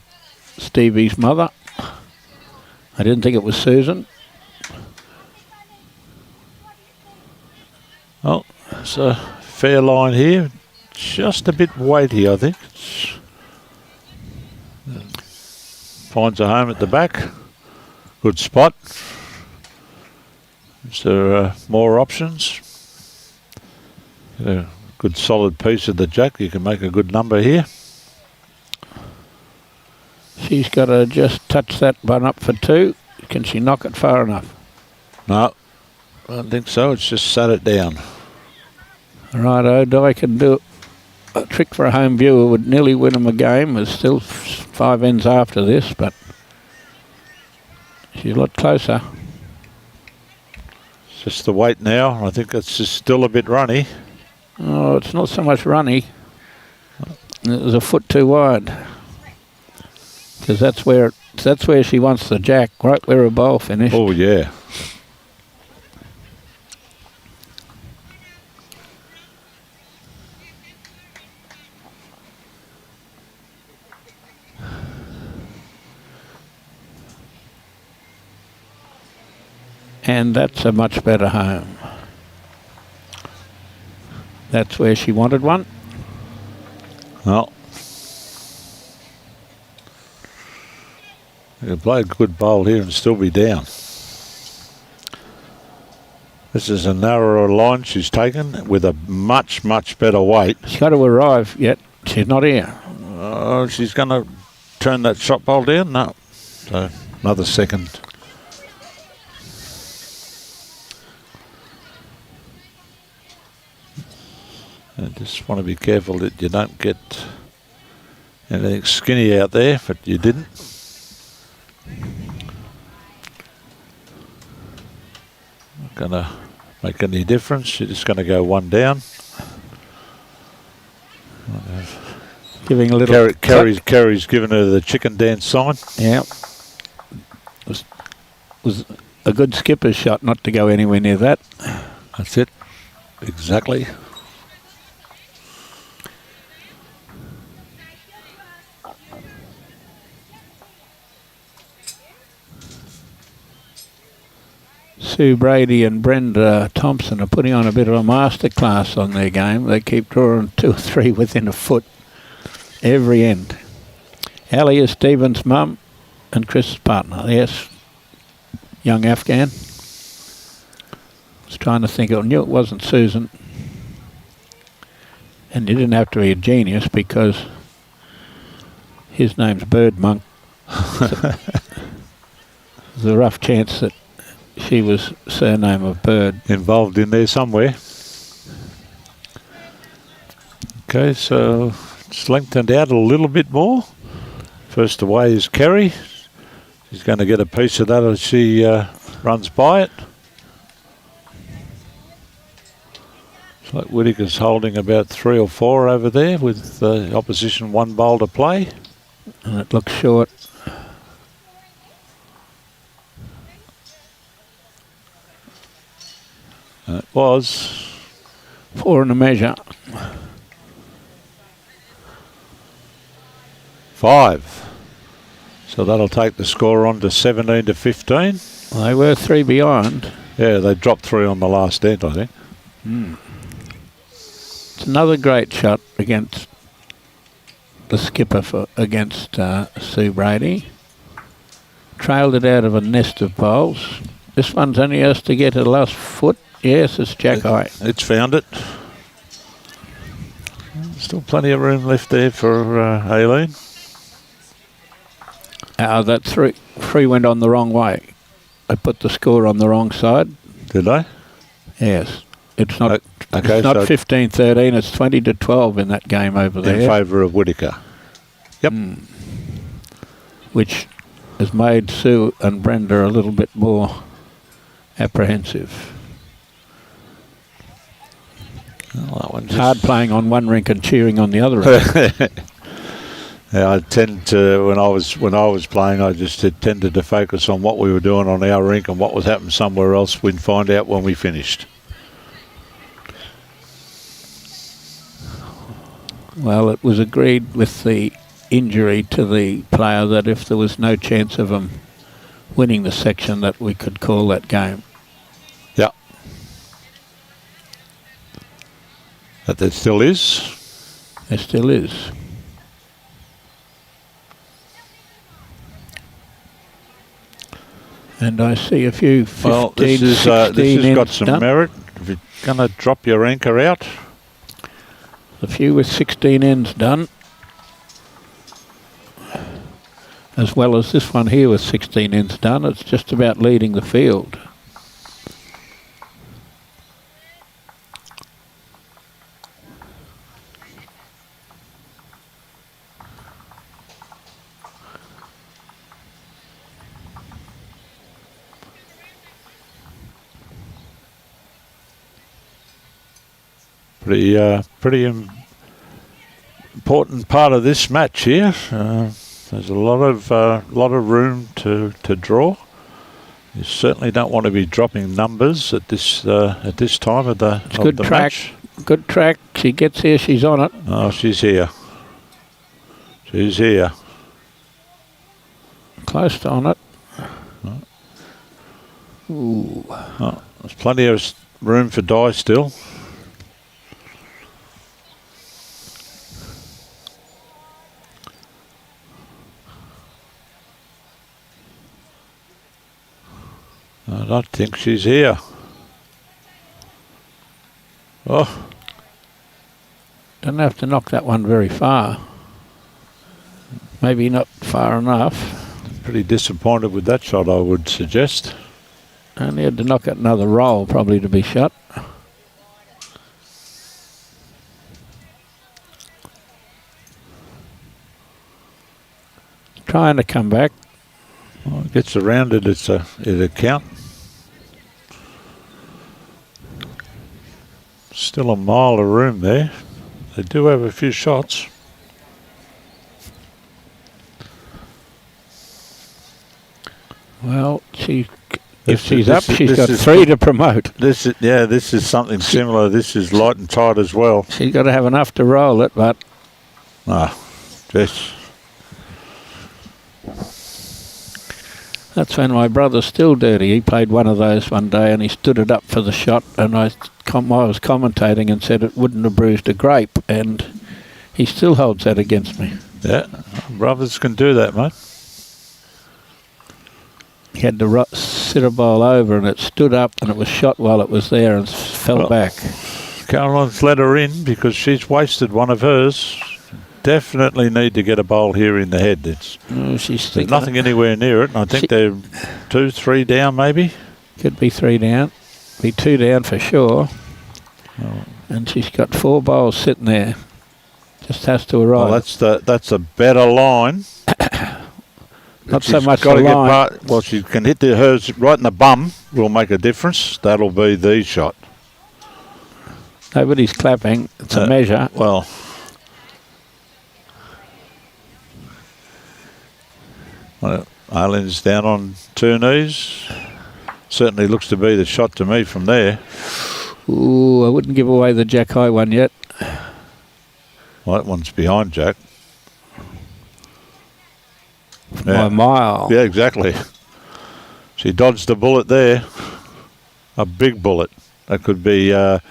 Stevie's mother. I didn't think it was Susan. Well, it's a fair line here. Just a bit weighty, I think. Finds a home at the back. Good spot. Is there more options? Get a good solid piece of the jack. You can make a good number here. She's got to just touch that one up for 2. Can she knock it far enough? No, I don't think so. It's just sat it down. Righto, Di can do a trick for a home viewer. Would nearly win them a game. There's still 5 ends after this, but she's a lot closer. It's just the weight now. I think it's just still a bit runny. Oh, it's not so much runny. It was a foot too wide. Because that's where she wants the jack, right where her bowl finished. Oh, yeah. And that's a much better home. That's where she wanted one. Well, you can play a good bowl here and still be down. This is a narrower line she's taken with a much, much better weight. She's got to arrive yet. She's not here. Oh, she's going to turn that shot bowl down? No. So, another second. I just want to be careful that you don't get anything skinny out there, but you didn't. Not going to make any difference. You're just going to go one down. Giving a little... Kerry's given her the chicken dance sign. Yeah. Was a good skipper's shot not to go anywhere near that. That's it. Exactly. Sue Brady and Brenda Thompson are putting on a bit of a masterclass on their game. They keep drawing 2 or 3 within a foot every end. Allie is Stephen's mum and Chris's partner. Yes, young Afghan. I was trying to think. I knew it wasn't Susan. And you didn't have to be a genius because his name's Bird Monk. There's a rough chance that she was surname of Bird. Involved in there somewhere. Okay, so it's lengthened out a little bit more. First away is Kerry. She's going to get a piece of that as she runs by it. It's like Whittaker's holding about 3 or 4 over there with the opposition 1 bowl to play. And it looks short. It was 4 in a measure. 5. So that'll take the score on to 17 to 15. Well, they were 3 behind. Yeah, they dropped 3 on the last end, I think. It's another great shot against the skipper against Sue Brady. Trailed it out of a nest of bowls. This one's only has to get her last foot. Yes, it's Jack High. It's found it. Still plenty of room left there for Aileen. That 3 went on the wrong way. They put the score on the wrong side. Did they? Yes. It's not. Okay, It's not so 15-13. It's 20-12 in that game over there. in favour of Whittaker. Yep. Which has made Sue and Brenda a little bit more apprehensive. Well, that one's It's hard playing on one rink and cheering on the other rink. Yeah, I tend to when I was playing, I just tended to focus on what we were doing on our rink and what was happening somewhere else. We'd find out when we finished. Well, it was agreed with the injury to the player that if there was no chance of him winning the section, that we could call that game. Yeah. But there still is. There still is. And I see a few 15, Well, this 16 has got ends some done. merit. If you're going to drop your anchor out, A few with 16 ends done. As well as this one here with 16 ends done. It's just about leading the field. pretty important part of this match here. There's a lot of room to draw. You certainly don't want to be dropping numbers at this time of the It's good track. match. Good track. She gets here, she's on it. Oh, she's here. She's here. Close to on it. Ooh. Oh, there's plenty of room for die still. I don't think she's here. Oh. Don't have to knock that one very far. Maybe not far enough. Pretty disappointed with that shot, I would suggest. Only had to knock it another roll probably to be shut. Trying to come back. Well, it gets around it, it'll count. Still a mile of room there. They do have a few shots. Well, if This she's is- up, this she's is- got this is- three to promote. This is something similar. This is light and tight as well. She's got to have enough to roll it, but Just that's when my brother's still dirty. He played one of those one day and he stood it up for the shot, and I was commentating and said it wouldn't have bruised a grape, and he still holds that against me. yeah, brothers can do that, mate. He had to sit a ball over and it stood up and it was shot while it was there and fell Well, back. Caroline's let her in because she's wasted one of hers. Definitely need to get a bowl here in the head. She's There's thinking nothing anywhere near it, and I think they're 2, 3 down maybe. could be 3 down, be 2 down for sure. And she's got 4 bowls sitting there. Just has to arrive. Well, that's a better line. Not so She's much gotta the get line. well, she can hit hers right in the bum. Will make a difference. That'll be the shot. Nobody's clapping. It's a measure. Well, Aileen's down on 2 knees. Certainly looks to be the shot to me from there. Ooh, I wouldn't give away the Jack High one yet. Well, that one's behind Jack. By a mile. Yeah, exactly. She dodged a bullet there. A big bullet. That could be a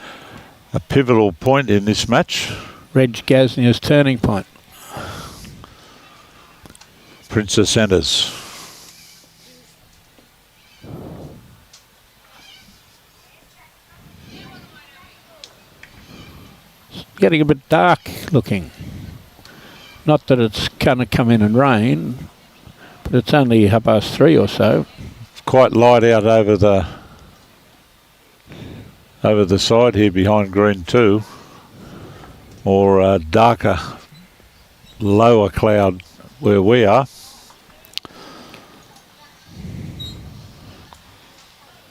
pivotal point in this match. Reg Gasnier's turning point. Princess enters. Getting a bit dark looking. Not that it's going to come in and rain, but it's only 3:30 or so. It's quite light out over over the side here behind green 2, or a darker, lower cloud where we are.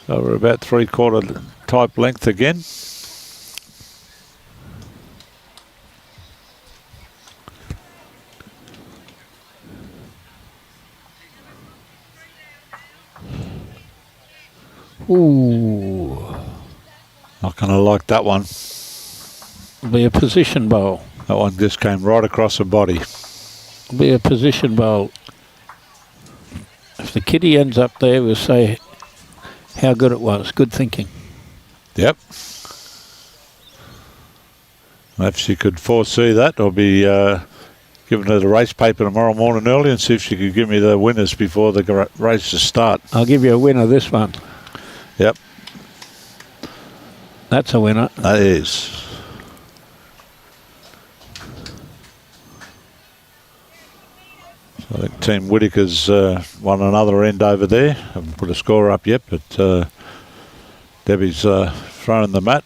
So we're about 3/4 type length again. Ooh. Not going to like that one. Be a position bowl. That one just came right across the body. Be a position bowl. If the kitty ends up there, we'll say how good it was. Good thinking. Yep. If she could foresee that, I'll be giving her the race paper tomorrow morning early and see if she could give me the winners before the races start. I'll give you a winner this one. Yep. That's a winner. That is. So I think Team Whittaker's won another end over there. Haven't put a score up yet, but Debbie's throwing the mat.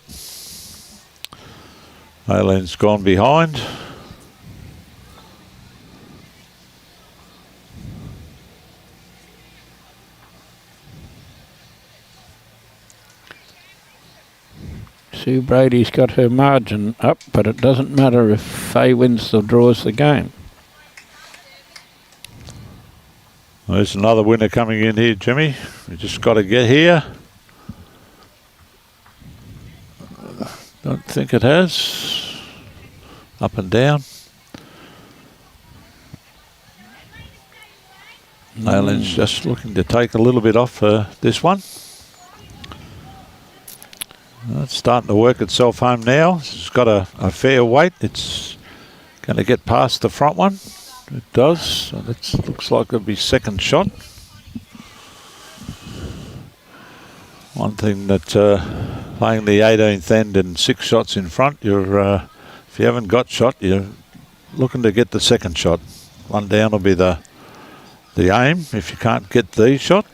Aileen's gone behind. Sue Brady's got her margin up, but it doesn't matter if Faye wins or draws the game. There's another winner coming in here, Jimmy. We just got to get here. Don't think it has. Up and down. Aileen's just looking to take a little bit off this one. It's starting to work itself home now. It's got a fair weight. It's going to get past the front one. It does. So that looks like it'll be second shot. One thing that playing the 18th end and 6 shots in front, you're if you haven't got shot, you're looking to get the second shot. One down will be the aim if you can't get the shot.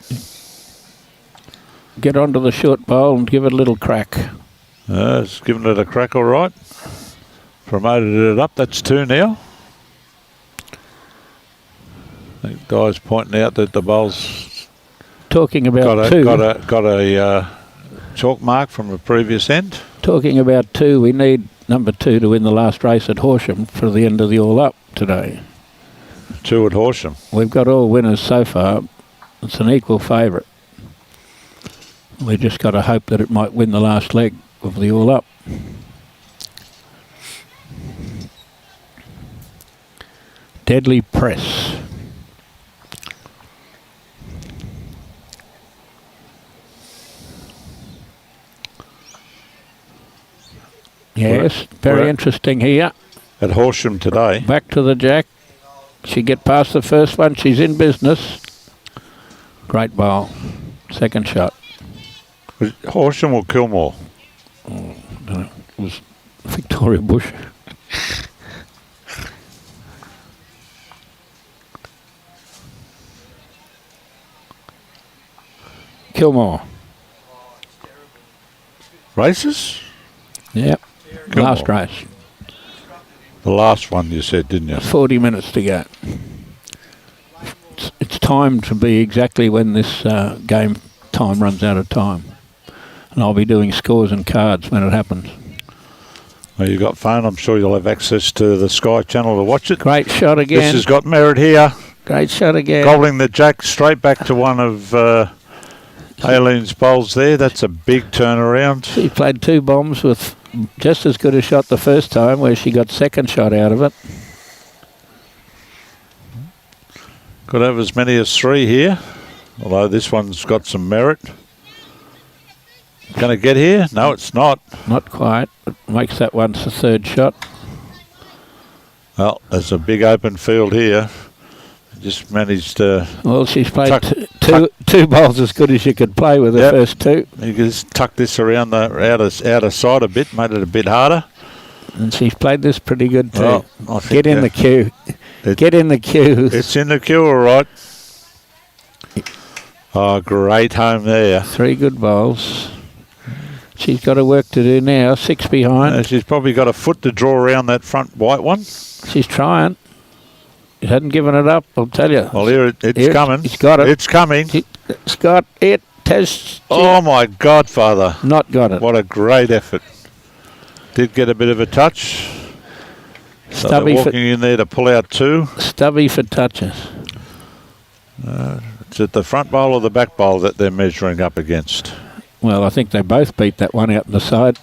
Get onto the short bowl and give it a little crack. It's given it a crack all right. Promoted it up. That's 2 now. I think Guy's pointing out that the bowl's Talking about two. got a chalk mark from a previous end. Talking about 2, we need number 2 to win the last race at Horsham for the end of the All Up today. 2 at Horsham. We've got all winners so far. It's an equal favourite. We just got to hope that it might win the last leg of the All Up. Deadly Press. Yes, very interesting here. At Horsham today. Back to the jack. She get past the first one. She's in business. Great bowl. Second shot. Was it Horsham or Kilmore? Oh, no, it was Victoria Bush. Kilmore. Races? Yep. Kilmore. Last race. The last one you said, didn't you? 40 minutes to go. It's timed to be exactly when this game time runs out of time. And I'll be doing scores and cards when it happens. Well, you've got phone. I'm sure you'll have access to the Sky channel to watch it. Great shot again. This has got merit here. Great shot again. Gobbling the jack straight back to one of Aileen's bowls there. That's a big turnaround. She played 2 bombs with just as good a shot the first time, where she got second shot out of it. Could have as many as 3 here, although this one's got some merit. Going to get here? No, it's not. Not quite. It makes that one the third shot. Well, there's a big open field here. Just managed to... Well, she's played two bowls as good as you could play with the first 2. You can just tuck this around the outer side a bit, made it a bit harder. And she's played this pretty good too. Well, I think Get in the queue. Get in the queue. It's in the queue, all right. Oh, great home there. 3 good bowls. She's got her work to do now. 6 behind. She's probably got a foot to draw around that front white one. She's trying. It hadn't given it up, I'll tell you. Well, it's coming. It's got it. It's coming. It's got it. Oh, my God, Father. Not got it. What a great effort. Did get a bit of a touch. So they're walking in there to pull out 2. Stubby for touches. It's at the front bowl or the back bowl that they're measuring up against. Well, I think they both beat that one out in the side.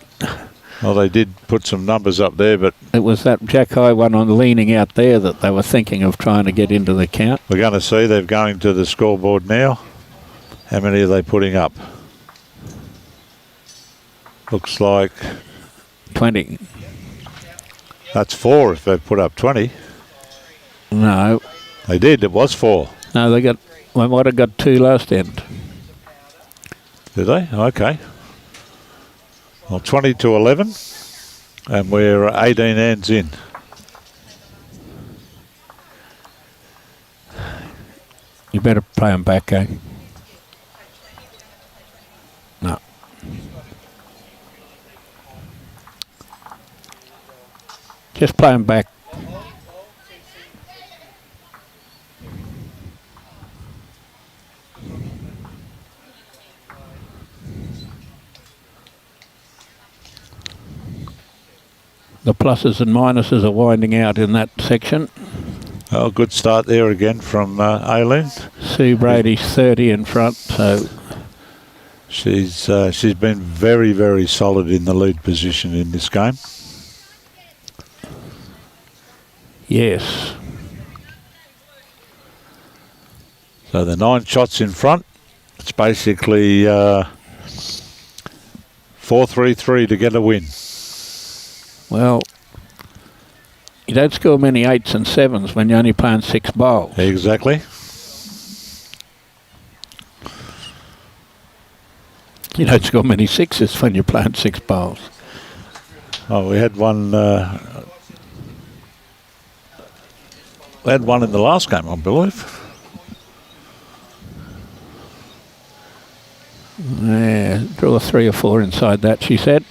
Well, they did put some numbers up there, but... It was that Jack High one on leaning out there that they were thinking of trying to get into the count. We're going to see. They're going to the scoreboard now. How many are they putting up? Looks like... 20. That's 4 if they've put up 20. No. They did. It was 4. No, they might have got 2 last end. Did they? Okay. Well, 20 to 11. And we're 18 hands in. You better play them back, eh? No. Just play them back. The pluses and minuses are winding out in that section. Oh, good start there again from Aileen. Sue Brady's 30 in front, so she's been very, very solid in the lead position in this game. Yes. So the 9 shots in front. It's basically 4-3-3 to get a win. Well, you don't score many 8s and 7s when you're only playing 6 bowls. Exactly. You don't score many 6s when you're playing 6 bowls. Oh, we had one. We had one in the last game, I believe. Yeah, draw 3 or 4 inside that, she said.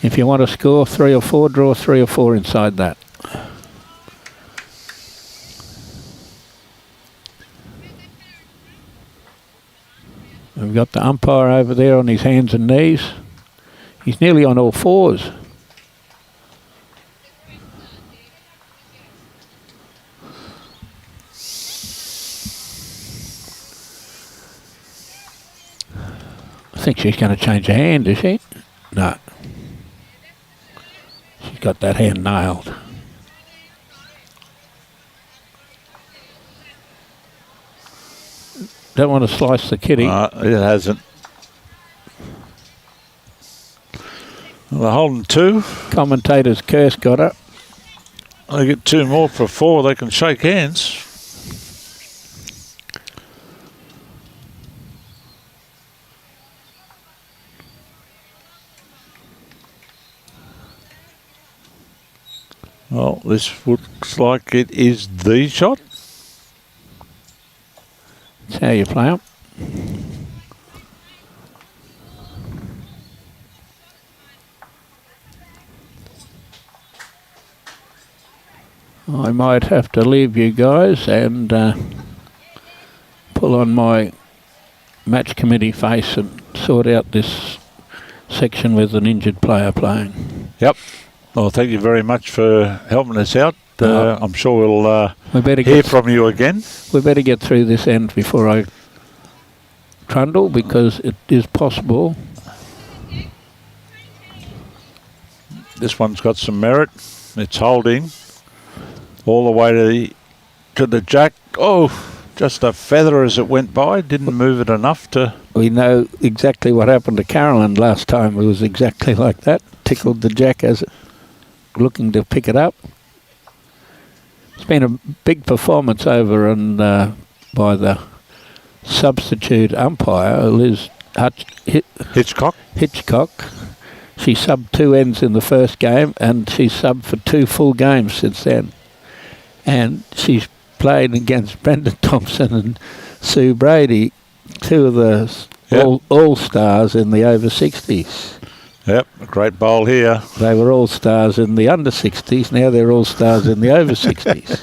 If you want to score 3 or 4, draw 3 or 4 inside that. We've got the umpire over there on his hands and knees. He's nearly on all 4s. I think she's going to change her hand, is she? No. She's got that hand nailed. Don't want to slice the kitty. It hasn't. Well, they're holding 2. Commentator's curse got her. They get 2 more for 4. They can shake hands. Well, this looks like it is the shot. That's how you play them. I might have to leave you guys and pull on my match committee face and sort out this section with an injured player playing. Yep. Well, thank you very much for helping us out. I'm sure we'll hear from you again. We better get through this end before I trundle, because it is possible. This one's got some merit. It's holding all the way to the jack. Oh, just a feather as it went by. Didn't move it enough to... We know exactly what happened to Carolyn last time. It was exactly like that. Tickled the jack as it looking to pick it up. It's been a big performance over and by the substitute umpire, Liz Hitchcock. She subbed 2 ends in the first game, and she subbed for 2 full games since then. And she's played against Brendan Thompson and Sue Brady, 2 of the Yep. All stars in the over 60s. Yep, a great bowl here. They were all stars in the under 60s. Now they're all stars in the over 60s.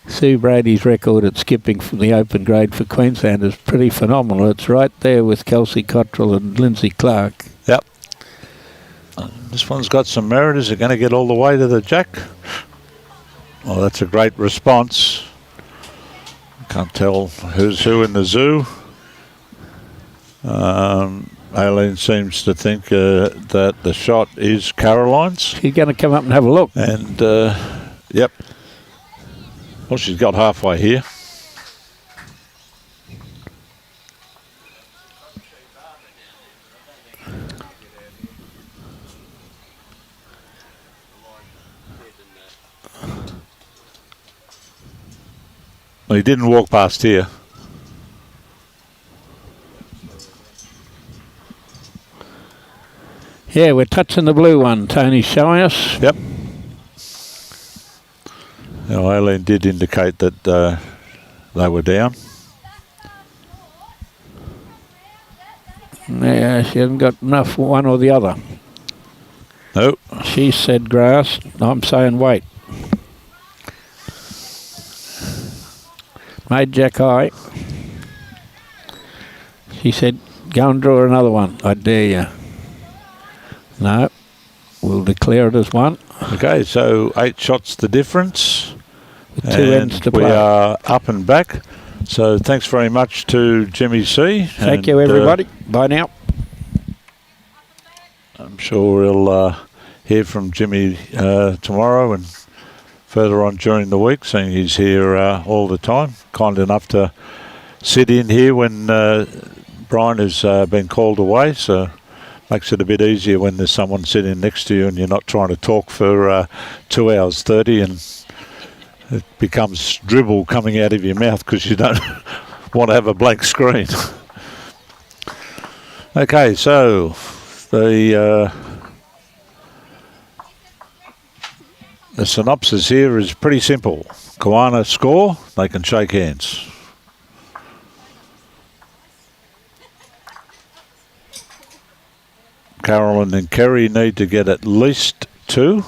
Sue Brady's record at skipping from the open grade for Queensland is pretty phenomenal. It's right there with Kelsey Cottrell and Lindsay Clark. Yep. This one's got some merit. Is it going to get all the way to the jack? Well, that's a great response. Can't tell who's who in the zoo. Aileen seems to think that the shot is Caroline's. She's going to come up and have a look. And, yep. Well, she's got halfway here. Well, he didn't walk past here. Yeah, we're touching the blue one. Tony's showing us. Yep. Now, Aileen did indicate that they were down. Yeah, she hasn't got enough one or the other. No. She said grass. I'm saying wait. Made Jack high. She said, go and draw another one. I dare you. No. We'll declare it as one. Okay, so 8 shots the difference. With 2 ends to play. We are up and back. So thanks very much to Jimmy C. Thank you, everybody. Bye now. I'm sure we'll hear from Jimmy tomorrow and further on during the week, seeing he's here all the time. Kind enough to sit in here when Brian has been called away, so makes it a bit easier when there's someone sitting next to you and you're not trying to talk for 2 hours 30 and it becomes dribble coming out of your mouth because you don't want to have a blank screen. Okay, so the synopsis here is pretty simple. Kiwana score, they can shake hands. Carolyn and Kerry need to get at least 2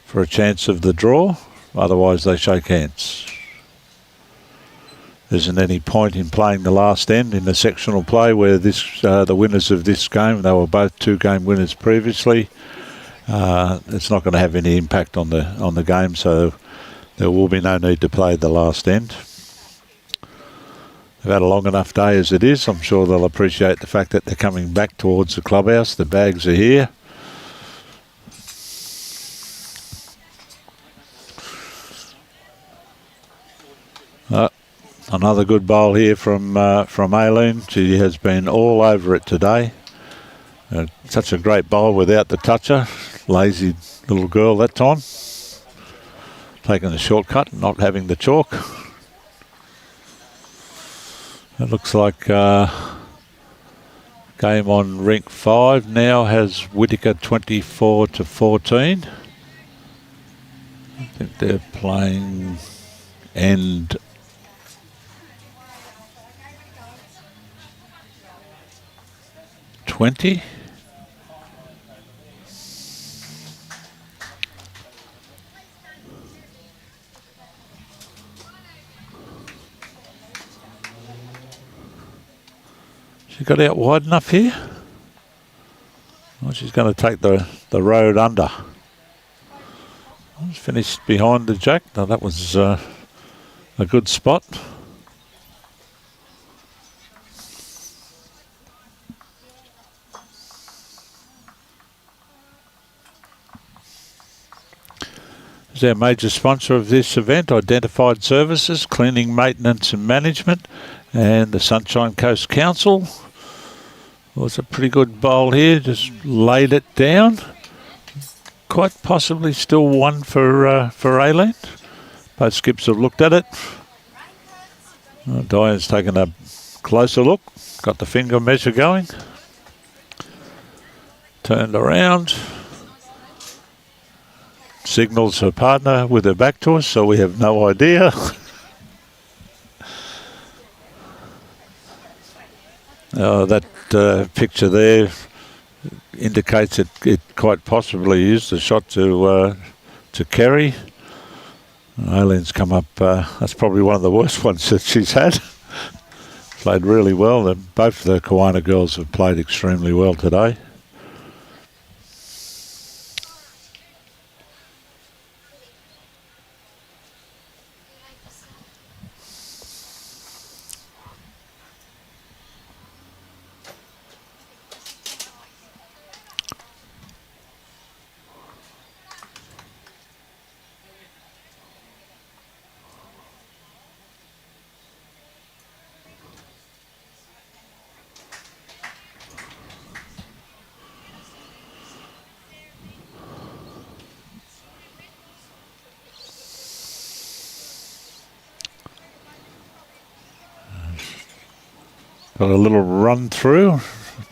for a chance of the draw. Otherwise, they shake hands. There isn't any point in playing the last end in the sectional play where the winners of this game, they were both 2-game winners previously. It's not going to have any impact on the game, so there will be no need to play the last end. They've had a long enough day as it is. I'm sure they'll appreciate the fact that they're coming back towards the clubhouse. The bags are here. Another good bowl here from Aileen. She has been all over it today. Such a great bowl without the toucher. Lazy little girl that time. Taking the shortcut, not having the chalk. It looks like game on rink 5 now has Whittaker 24-14. I think they're playing end 20. She got out wide enough here. Well, she's going to take the road under. Finished behind the jack. Now that was a good spot. Is our major sponsor of this event, Identified Services, Cleaning, Maintenance and Management, and the Sunshine Coast Council. Well, it's a pretty good bowl here, just laid it down. Quite possibly still one for Aileen. Both skips have looked at it. Diane's taken a closer look, got the finger measure going. Turned around. Signals her partner with her back to us, so we have no idea. That picture there indicates it quite possibly is the shot to Kerry. Aileen's come up. That's probably one of the worst ones that she's had. Played really well. Both the Kawana girls have played extremely well today. Got a little run through.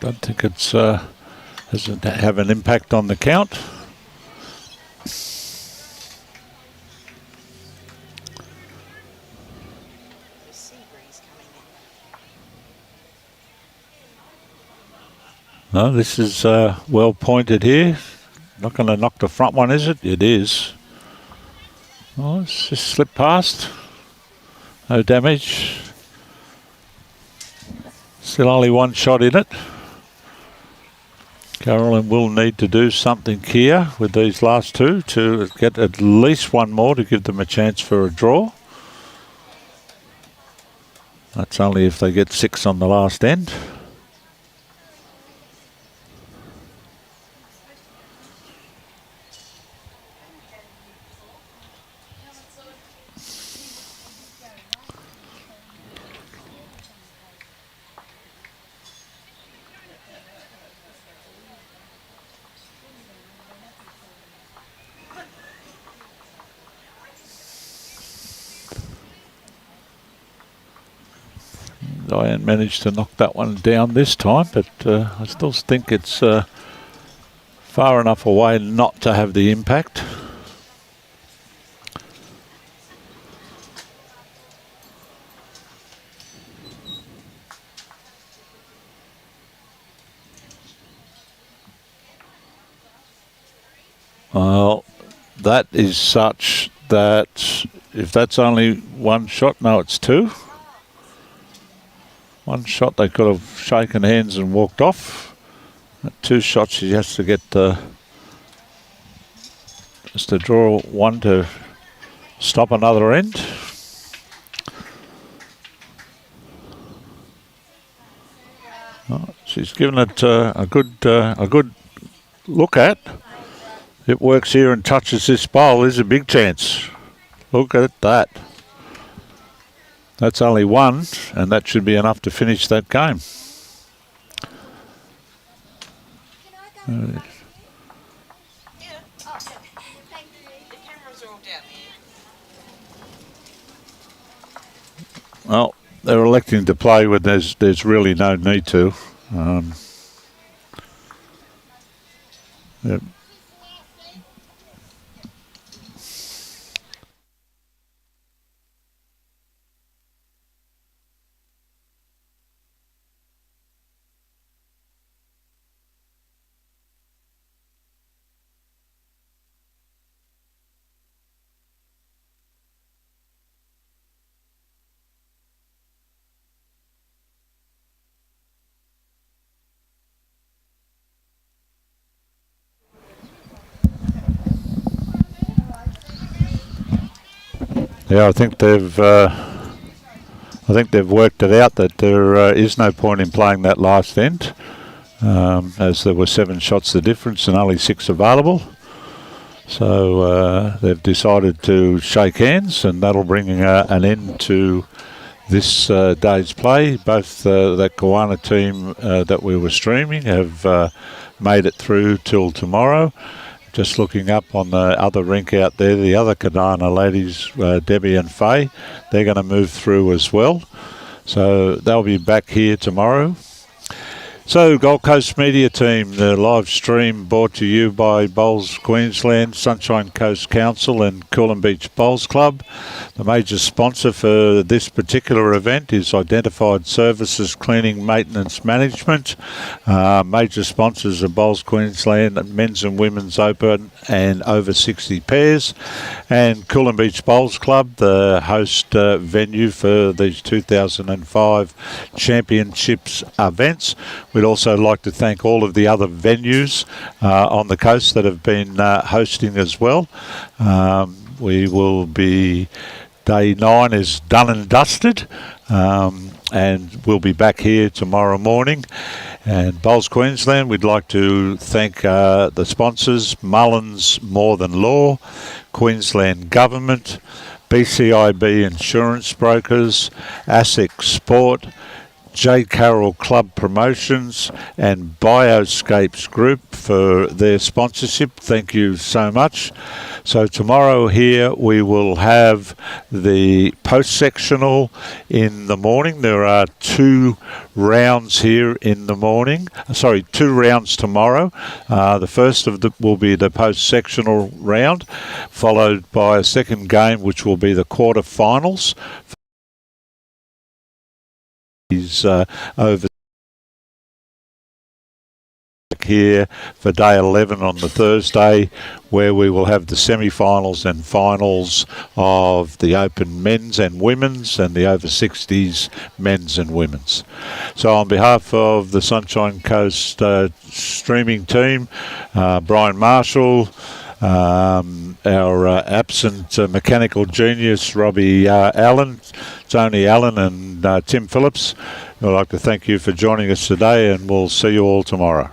Don't think it's doesn't have an impact on the count. No, this is well pointed here. Not going to knock the front one, is it? It is. Oh, it's just slipped past. No damage. Still only one shot in it. Carolyn will need to do something here with these last two to get at least one more to give them a chance for a draw. That's only if they get 6 on the last end. Dianne managed to knock that one down this time, but I still think it's far enough away not to have the impact. Well, that is such that if that's only one shot, no, it's 2. One shot they could have shaken hands and walked off. 2 shots she has to get just to draw one to stop another end. Oh, she's given it a good look at. It works here and touches this bowl. There's a big chance. Look at that. That's only 1, and that should be enough to finish that game. Yeah. Oh, thank you. The cameras are all down there. Well, they're electing to play when there's really no need to. Yep. Yeah, I think they've worked it out that there is no point in playing that last end, as there were 7 shots the difference and only 6 available. So they've decided to shake hands, and that'll bring an end to this day's play. Both that Kawana team that we were streaming have made it through till tomorrow. Just looking up on the other rink out there, the other Kadana ladies, Debbie and Faye, they're going to move through as well. So they'll be back here tomorrow. So, Gold Coast Media Team, the live stream brought to you by Bowls Queensland, Sunshine Coast Council and Coolum Beach Bowls Club. The major sponsor for this particular event is Identified Services Cleaning Maintenance Management. Major sponsors are Bowls Queensland, Men's and Women's Open and over 60 pairs, and Coolum Beach Bowls Club, the host venue for these 2005 Championships events. We'd also like to thank all of the other venues on the coast that have been hosting as well. We will be, day 9 is done and dusted, and we'll be back here tomorrow morning. And Bowls Queensland, we'd like to thank the sponsors, Mullins More Than Law, Queensland Government, BCIB Insurance Brokers, ASIC Sport, J. Carroll Club Promotions and Bioscapes Group for their sponsorship. Thank you so much. So tomorrow here we will have the post-sectional in the morning. There are 2 rounds here in the morning. 2 rounds tomorrow. The first of them will be the post-sectional round, followed by a second game which will be the quarter-finals. Is over here for day 11 on the Thursday, where we will have the semi-finals and finals of the Open men's and women's and the over 60s men's and women's. So on behalf of the Sunshine Coast streaming team, Brian Marshall, our absent mechanical genius Robbie Allen, Tony Allen and Tim Phillips, I'd like to thank you for joining us today, and we'll see you all tomorrow.